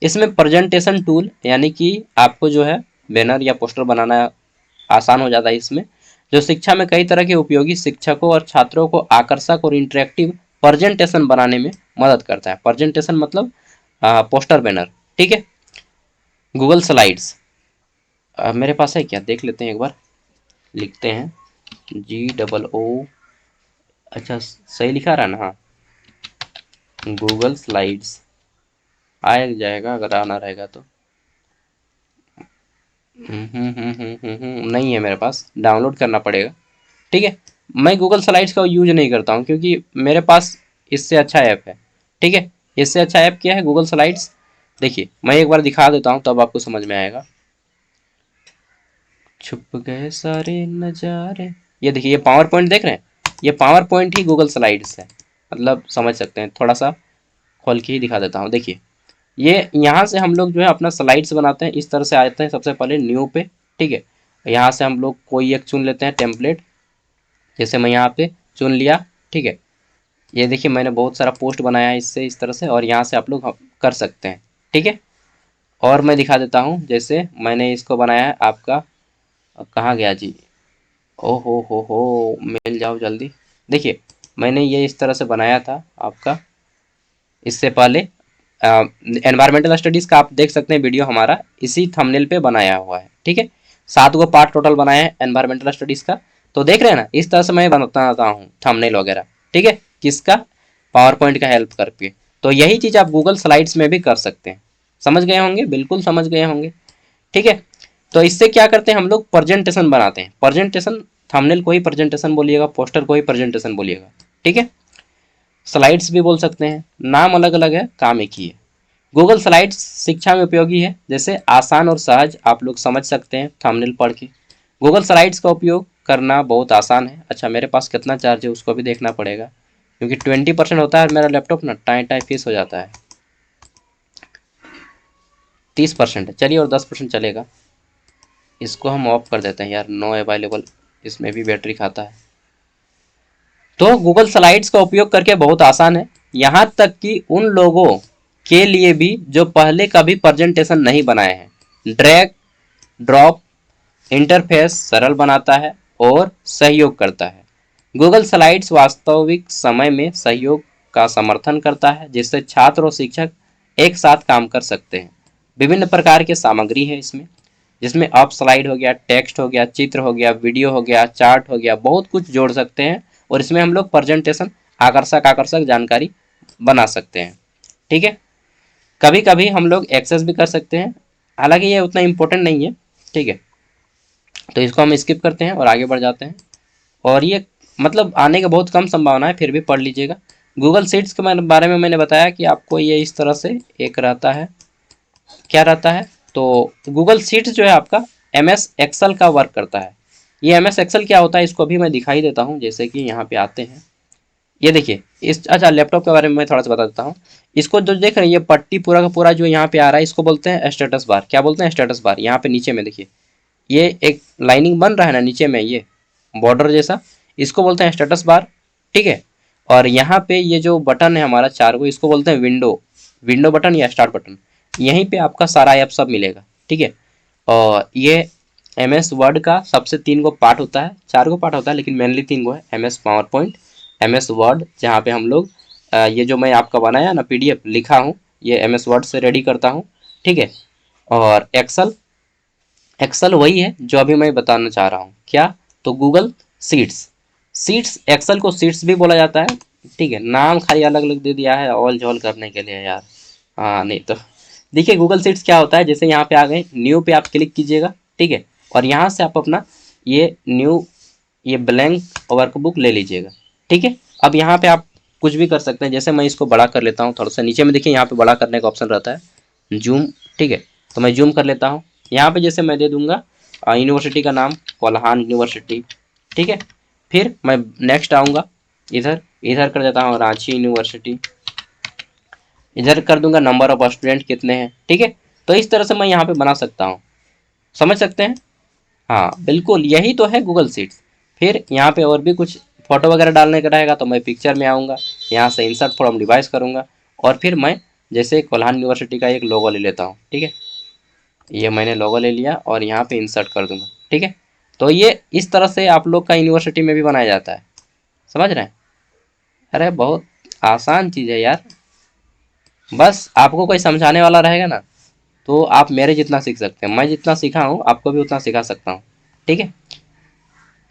S1: इसमें प्रेजेंटेशन टूल, यानी कि आपको जो है बैनर या पोस्टर बनाना आसान हो जाता है इसमें, जो शिक्षा में कई तरह के उपयोगी शिक्षकों और छात्रों को आकर्षक और इंटरेक्टिव प्रेजेंटेशन बनाने में मदद करता है। प्रेजेंटेशन मतलब पोस्टर बैनर। ठीक है, गूगल स्लाइड्स मेरे पास है क्या, देख लेते हैं एक बार, लिखते हैं GOO, अच्छा सही लिखा रहा ना? हाँ, गूगल स्लाइड्स आ जाएगा अगर आना रहेगा तो। नहीं है मेरे पास, डाउनलोड करना पड़ेगा। ठीक है, मैं गूगल स्लाइड्स का यूज नहीं करता हूँ क्योंकि मेरे पास इससे अच्छा ऐप है। ठीक है, इससे अच्छा ऐप क्या है? Google slides. देखिए मैं एक बार दिखा देता हूँ तब आपको समझ में आएगा। छुप गए सारे नजारे, ये देखिए, ये पावर पॉइंट देख रहे हैं, ये पावर पॉइंट ही गूगल स्लाइड्स है, मतलब समझ सकते हैं। थोड़ा सा खोल के ही दिखा देता हूँ। देखिए, ये यहाँ से हम लोग जो है अपना स्लाइड्स बनाते हैं। इस तरह से आते हैं सबसे पहले न्यू पे। ठीक है, यहाँ से हम लोग कोई एक चुन लेते हैं टेम्पलेट, जैसे मैं यहाँ पे चुन लिया। ठीक है, ये देखिए मैंने बहुत सारा पोस्ट बनाया है इससे, इस तरह से, और यहाँ से आप लोग कर सकते हैं। ठीक है, और मैं दिखा देता हूँ, जैसे मैंने इसको बनाया है आपका, कहाँ गया जी? ओ हो, मिल जाओ जल्दी। देखिए मैंने ये इस तरह से बनाया था आपका, इससे पहले एनवायरमेंटल स्टडीज़ का आप देख सकते हैं वीडियो हमारा इसी थंबनेल पे बनाया हुआ है। ठीक है, 7 गो पार्ट टोटल बनाया है एनवायरमेंटल स्टडीज़ का। तो देख रहे हैं ना, इस तरह से मैं बनाता हूँ थंबनेल वगैरह। ठीक है, किसका? पावर पॉइंट का हेल्प करके। तो यही चीज़ आप गूगल स्लाइड्स में भी कर सकते हैं। समझ गए होंगे, बिल्कुल समझ गए होंगे। ठीक है, तो इससे क्या करते हैं हम लोग? प्रेजेंटेशन बनाते हैं। प्रेजेंटेशन, थंबनेल को ही प्रेजेंटेशन बोलिएगा, पोस्टर को ही प्रेजेंटेशन बोलिएगा। ठीक है, स्लाइड्स भी बोल सकते हैं, नाम अलग अलग है, काम एक ही है। गूगल स्लाइड्स शिक्षा में उपयोगी है, जैसे आसान और सहज, आप लोग समझ सकते हैं थंबनेल पढ़ के। गूगल स्लाइड्स का उपयोग करना बहुत आसान है। अच्छा, मेरे पास कितना चार्ज है उसको भी देखना पड़ेगा, क्योंकि 20% होता है मेरा लैपटॉप ना, टाइम टाइम फीस हो जाता है। 30% है, चलिए, और 10% चलेगा। इसको हम ऑफ कर देते हैं यार, नो अवेलेबल, इसमें भी बैटरी खाता है। तो गूगल स्लाइड्स का उपयोग करके बहुत आसान है, यहाँ तक कि उन लोगों के लिए भी जो पहले कभी प्रेजेंटेशन नहीं बनाए हैं। ड्रैग ड्रॉप इंटरफेस सरल बनाता है और सहयोग करता है। गूगल स्लाइड्स वास्तविक समय में सहयोग का समर्थन करता है, जिससे छात्र और शिक्षक एक साथ काम कर सकते हैं। विभिन्न प्रकार की सामग्री है इसमें, जिसमें अप स्लाइड हो गया, टेक्स्ट हो गया, चित्र हो गया, वीडियो हो गया, चार्ट हो गया, बहुत कुछ जोड़ सकते हैं, और इसमें हम लोग प्रेजेंटेशन आकर्षक आकर्षक जानकारी बना सकते हैं। ठीक है, कभी कभी हम लोग एक्सेस भी कर सकते हैं, हालांकि ये उतना इम्पोर्टेंट नहीं है। ठीक है, तो इसको हम स्किप करते हैं और आगे बढ़ जाते हैं। और ये मतलब आने का बहुत कम संभावना है, फिर भी पढ़ लीजिएगा। गूगल शीट्स के बारे में मैंने बताया कि आपको ये इस तरह से एक रहता है, क्या रहता है? तो गूगल शीट्स जो है आपका MS एक्सेल का वर्क करता है। ये MS एक्सेल क्या होता है इसको भी मैं दिखाई देता हूँ, जैसे कि यहाँ पे आते हैं, ये देखिए इस, अच्छा लैपटॉप के बारे में मैं थोड़ा सा बता देता हूँ। इसको जो देख रहे हैं ये पट्टी पूरा का पूरा जो यहाँ पे आ रहा है इसको बोलते हैं स्टेटस बार। क्या बोलते हैं? Status bar. यहाँ पे नीचे में देखिए ये एक लाइनिंग बन रहा है ना नीचे में, ये बॉर्डर जैसा, इसको बोलते हैं स्टेटस बार। ठीक है। और यहाँ पे ये जो बटन है हमारा चार को, इसको बोलते हैं विंडो, विंडो बटन या स्टार्ट बटन। यहीं पे आपका सारा ऐप सब मिलेगा। ठीक है। और ये एम एस वर्ड का सबसे 3 गो पार्ट होता है, 4 गो पार्ट होता है लेकिन मेनली 3 गो है। M S PowerPoint, M S Word जहाँ पे हम लोग ये जो मैं आपका बनाया ना पीडीएफ लिखा हूँ, ये एम एस वर्ड से रेडी करता हूँ। ठीक है। और एक्सल, एक्सल वही है जो अभी मैं बताना चाह रहा हूँ। क्या? तो गूगल सीट्स, सीट्स एक्सल को सीट्स भी बोला जाता है। ठीक है, नाम खाली अलग अलग दे दिया है ऑल झोल करने के लिए यार। हाँ नहीं तो देखिए गूगल सीट्स क्या होता है, जैसे यहाँ पे आ गए न्यू पे आप क्लिक कीजिएगा। ठीक है। और यहाँ से आप अपना ये न्यू, ये ब्लैंक वर्कबुक ले लीजिएगा। ठीक है। अब यहाँ पे आप कुछ भी कर सकते हैं, जैसे मैं इसको बड़ा कर लेता हूँ थोड़ा सा, नीचे में देखिए यहाँ पे बड़ा करने का ऑप्शन रहता है जूम। ठीक है। तो मैं जूम कर लेता हूँ। यहाँ पे जैसे मैं दे दूंगा यूनिवर्सिटी का नाम कोल्हान यूनिवर्सिटी। ठीक है। फिर मैं नेक्स्ट आऊँगा, इधर इधर कर देता हूँ रांची यूनिवर्सिटी, इधर कर दूंगा नंबर ऑफ स्टूडेंट कितने हैं। ठीक है। तो इस तरह से मैं यहाँ पे बना सकता हूँ, समझ सकते हैं? हाँ बिल्कुल यही तो है गूगल सीट्स। फिर यहाँ पे और भी कुछ फोटो वगैरह डालने का रहेगा तो मैं पिक्चर में आऊँगा, यहाँ से इंसर्ट फ्रॉम डिवाइस करूँगा और फिर मैं जैसे कोल्हान यूनिवर्सिटी का एक लोगो ले लेता हूँ। ठीक है। ये मैंने लोगो ले लिया और यहाँ पे इंसर्ट कर दूंगा। ठीक है। तो ये इस तरह से आप लोग का यूनिवर्सिटी में भी बनाया जाता है, समझ रहे हैं? अरे बहुत आसान चीज़ है यार, बस आपको कोई समझाने वाला रहेगा ना तो आप मेरे जितना सीख सकते हैं। मैं जितना सीखा हूँ आपको भी उतना सिखा सकता हूँ। ठीक है।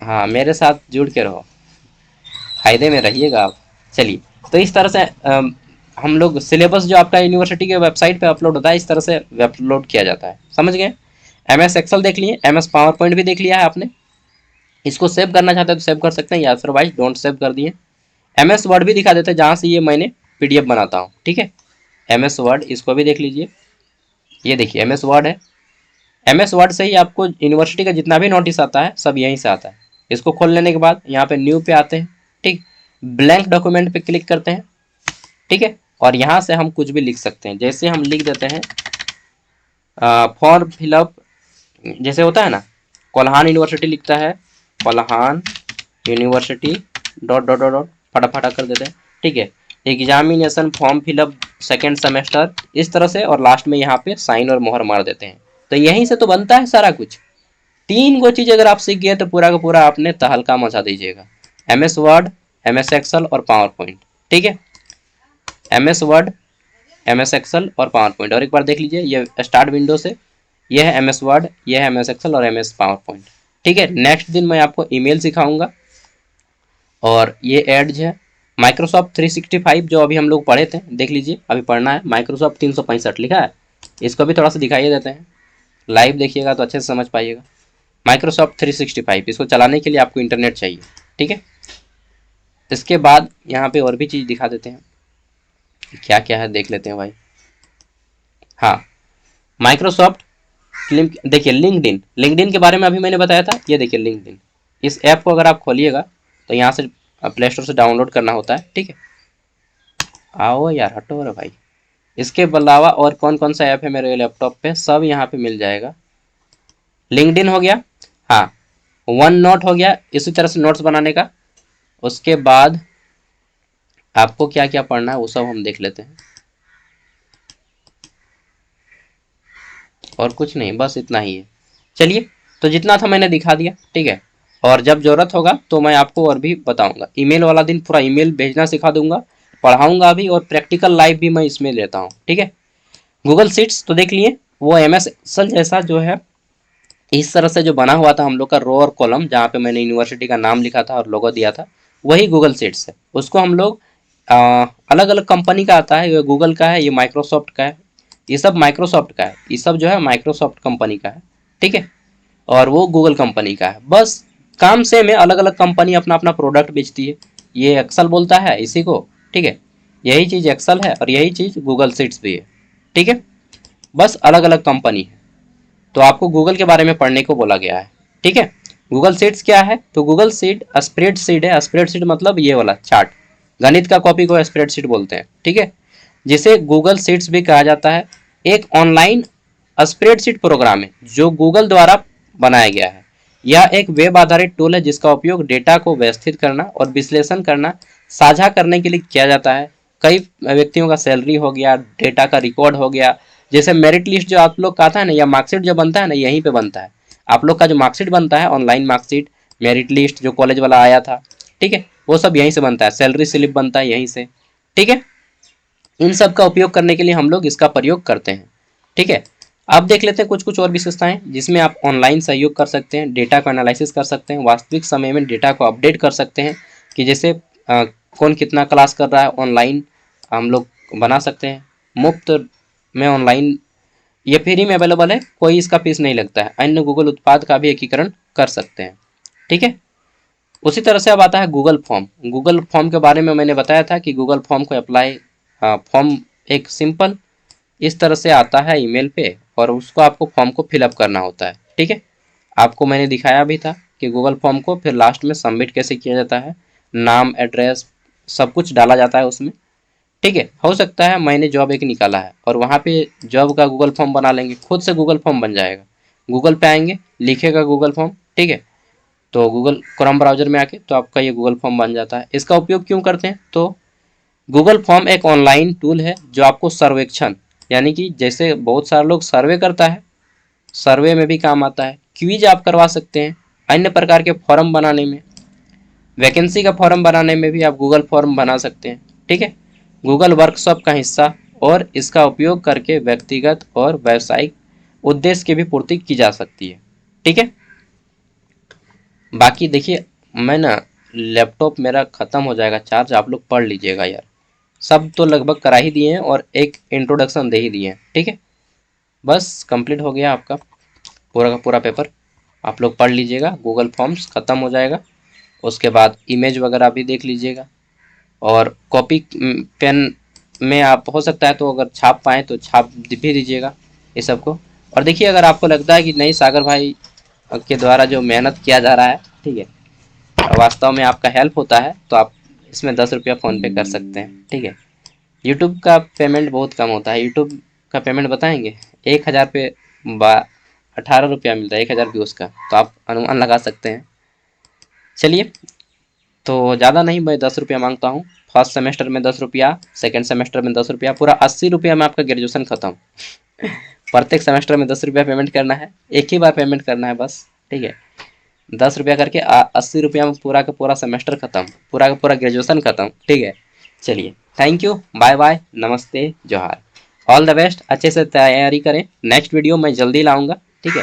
S1: हाँ मेरे साथ जुड़ के रहो, फायदे में रहिएगा आप। चलिए, तो इस तरह से हम लोग सिलेबस जो आपका यूनिवर्सिटी के वेबसाइट पे अपलोड होता है इस तरह से अपलोड किया जाता है, समझ गए? एम एस एक्सेल देख लिए, एम एस पावर पॉइंट भी देख लिया है आपने। इसको सेव करना चाहते हैं तो सेव कर सकते हैं या अदरवाइज डोंट सेव कर दिए। एम एस वर्ड भी दिखा देते हैं जहाँ से ये मैंने पीडीएफ बनाता हूँ। ठीक है। एम एस वर्ड इसको भी देख लीजिए, ये देखिए एम एस वर्ड है। एम एस वर्ड से ही आपको यूनिवर्सिटी का जितना भी नोटिस आता है सब यहीं से आता है। इसको खोल लेने के बाद यहाँ पे न्यू पे आते हैं। ठीक, ब्लैंक डॉक्यूमेंट पे क्लिक करते हैं। ठीक है। और यहाँ से हम कुछ भी लिख सकते हैं, जैसे हम लिख देते हैं फॉर्म फिलअप, जैसे होता है ना कोल्हान यूनिवर्सिटी लिखता है, Kolhan university dot dot dot dot फटाफटा कर देते हैं। ठीक है। Examination form fill up second semester, इस तरह से, और लास्ट में यहाँ पे साइन और मोहर मार देते हैं। तो यहीं से तो बनता है सारा कुछ। 3 गो चीज अगर आप सीख गए तो पूरा का पूरा आपने तहलका मचा दीजिएगा। M S Word, M S Excel और पावर पॉइंट। ठीक है। M S Word, M S Excel और पावर पॉइंट। और एक बार देख लीजिए ये स्टार्ट विंडो से, ये है एम एस वर्ड, ये है एम एस एक्सल और एम एस पावर पॉइंट। ठीक है। नेक्स्ट दिन मैं आपको ईमेल सिखाऊंगा और ये एड्स है माइक्रोसॉफ्ट 365 जो अभी हम लोग पढ़े थे, देख लीजिए अभी पढ़ना है। माइक्रोसॉफ्ट 365 लिखा है, इसको भी थोड़ा सा दिखाइए देते हैं, लाइव देखिएगा तो अच्छे से समझ पाइएगा। माइक्रोसॉफ्ट 365 इसको चलाने के लिए आपको इंटरनेट चाहिए। ठीक है। इसके बाद यहाँ पे और भी चीज़ दिखा देते हैं, क्या क्या है देख लेते हैं भाई। हाँ माइक्रोसॉफ्ट देखिए लिंक्डइन, लिंक्डइन के बारे में अभी मैंने बताया था। ये देखिए लिंक्डइन, इस ऐप को अगर आप खोलिएगा तो यहाँ से प्ले स्टोर से डाउनलोड करना होता है। ठीक है। आओ यार हटो रे भाई। इसके अलावा और कौन कौन सा ऐप है मेरे लैपटॉप पे, सब यहाँ पे मिल जाएगा। लिंक्डइन हो गया, हाँ वन नोट हो गया इसी तरह से नोट्स बनाने का। उसके बाद आपको क्या क्या पढ़ना है वो सब हम देख लेते हैं। और कुछ नहीं, बस इतना ही है। चलिए, तो जितना था मैंने दिखा दिया। ठीक है। और जब जरूरत होगा तो मैं आपको और भी बताऊंगा। ईमेल वाला दिन पूरा ईमेल भेजना सिखा दूंगा, पढ़ाऊंगा भी, और प्रैक्टिकल लाइव भी मैं इसमें लेता हूँ। ठीक है। गूगल सीट्स तो देख लिए, वो एम एस एक्सेल जैसा जो है इस तरह से जो बना हुआ था हम लोग का रो और कॉलम, जहाँ पे मैंने यूनिवर्सिटी का नाम लिखा था और लोगो दिया था, वही गूगल सीट्स है। उसको हम लोग अलग अलग कंपनी का आता है, ये गूगल का है, ये माइक्रोसॉफ्ट का है, ये सब माइक्रोसॉफ्ट का है, ये सब जो है माइक्रोसॉफ्ट कंपनी का है। ठीक है। और वो गूगल कंपनी का है, बस काम सेम है, अलग अलग कंपनी अपना अपना प्रोडक्ट बेचती है। ये एक्सेल बोलता है इसी को। ठीक है। यही चीज़ एक्सेल है और यही चीज़ गूगल सीट्स भी है। ठीक है। बस अलग अलग कंपनी है। तो आपको गूगल के बारे में पढ़ने को बोला गया है। ठीक है। गूगल सीट्स क्या है? तो गूगल सीट स्प्रेड शीट है। स्प्रेड शीट मतलब ये वाला चार्ट, गणित का कॉपी को स्प्रेडशीट बोलते हैं, ठीक है, जिसे गूगल शीट्स भी कहा जाता है। एक ऑनलाइन स्प्रेडशीट प्रोग्राम है जो गूगल द्वारा बनाया गया है। यह एक वेब आधारित टूल है जिसका उपयोग डेटा को व्यवस्थित करना और विश्लेषण करना, साझा करने के लिए किया जाता है। कई व्यक्तियों का सैलरी हो गया, डेटा का रिकॉर्ड हो गया, जैसे मेरिट लिस्ट जो आप लोग का आता है ना, या मार्कशीट जो बनता है ना, यहीं पे बनता है। आप लोग का जो मार्कशीट बनता है, ऑनलाइन मार्कशीट, मेरिट लिस्ट जो कॉलेज वाला आया था, ठीक है, वो सब यहीं से बनता है। सैलरी स्लिप बनता है यहीं से, ठीक है। इन सब का उपयोग करने के लिए हम लोग इसका प्रयोग करते हैं, ठीक है। अब देख लेते हैं कुछ कुछ और विशेषताएं जिसमें आप ऑनलाइन सहयोग कर सकते हैं, डेटा को एनालिसिस कर सकते हैं, वास्तविक समय में डेटा को अपडेट कर सकते हैं, कि जैसे कौन कितना क्लास कर रहा है ऑनलाइन हम लोग बना सकते हैं। मुफ्त में ऑनलाइन, ये फ्री में अवेलेबल है, कोई इसका फीस नहीं लगता है। अन्य गूगल उत्पाद का भी एकीकरण कर सकते हैं, ठीक है। उसी तरह से अब आता है गूगल फॉर्म। गूगल फॉर्म के बारे में मैंने बताया था कि गूगल फॉर्म को अप्लाई, फॉर्म एक सिंपल इस तरह से आता है ईमेल पे, और उसको आपको फॉर्म को फिलअप करना होता है, ठीक है। आपको मैंने दिखाया भी था कि गूगल फॉर्म को फिर लास्ट में सबमिट कैसे किया जाता है, नाम, एड्रेस, सब कुछ डाला जाता है उसमें, ठीक है। हो सकता है मैंने जॉब एक निकाला है और वहाँ पे जॉब का गूगल फॉर्म बना लेंगे, खुद से गूगल फॉर्म बन जाएगा। गूगल पे आएंगे, लिखेगा गूगल फॉर्म, ठीक है, तो गूगल क्रोम ब्राउजर में आके तो आपका ये गूगल फॉर्म बन जाता है। इसका उपयोग क्यों करते हैं, तो गूगल फॉर्म एक ऑनलाइन टूल है जो आपको सर्वेक्षण, यानी कि जैसे बहुत सारे लोग सर्वे करता है, सर्वे में भी काम आता है। क्विज आप करवा सकते हैं, अन्य प्रकार के फॉर्म बनाने में, वैकेंसी का फॉर्म बनाने में भी आप गूगल फॉर्म बना सकते हैं, ठीक है। गूगल वर्कशॉप का हिस्सा, और इसका उपयोग करके व्यक्तिगत और व्यावसायिक उद्देश्य की भी पूर्ति की जा सकती है, ठीक है। बाकी देखिए, मैं ना लैपटॉप मेरा ख़त्म हो जाएगा चार्ज, आप लोग पढ़ लीजिएगा यार, सब तो लगभग करा ही दिए हैं और एक इंट्रोडक्शन दे ही दिए हैं, ठीक है। बस कंप्लीट हो गया आपका पूरा का पूरा पेपर, आप लोग पढ़ लीजिएगा। गूगल फॉर्म्स ख़त्म हो जाएगा, उसके बाद इमेज वगैरह भी देख लीजिएगा, और कॉपी पेन में आप हो सकता है तो अगर छाप पाएँ तो छाप भी दीजिएगा ये सबको। और देखिए, अगर आपको लगता है कि नहीं सागर भाई के द्वारा जो मेहनत किया जा रहा है, ठीक है, वास्तव में आपका हेल्प होता है, तो आप इसमें 10 रुपया फ़ोनपे कर सकते हैं, ठीक है। यूट्यूब का पेमेंट बहुत कम होता है। यूट्यूब का पेमेंट बताएंगे, 1000 पे 18 रुपया मिलता है, 1000 व्यूज़ का, तो आप अनुमान लगा सकते हैं। चलिए, तो ज़्यादा नहीं, मैं 10 रुपया मांगता हूँ। फर्स्ट सेमेस्टर में 10 रुपया, सेकेंड सेमेस्टर में 10 रुपया, पूरा 80 रुपया में आपका ग्रेजुएशन ख़त्म। प्रत्येक सेमेस्टर में 10 रुपया पेमेंट करना है, एक ही बार पेमेंट करना है बस, ठीक है। 10 रुपया करके 80 रुपया में पूरा का पूरा सेमेस्टर खत्म, पूरा का पूरा ग्रेजुएशन खत्म, ठीक है। चलिए, थैंक यू, बाय बाय, नमस्ते, जोहार, ऑल द बेस्ट। अच्छे से तैयारी करें, नेक्स्ट वीडियो मैं जल्दी लाऊंगा, ठीक है।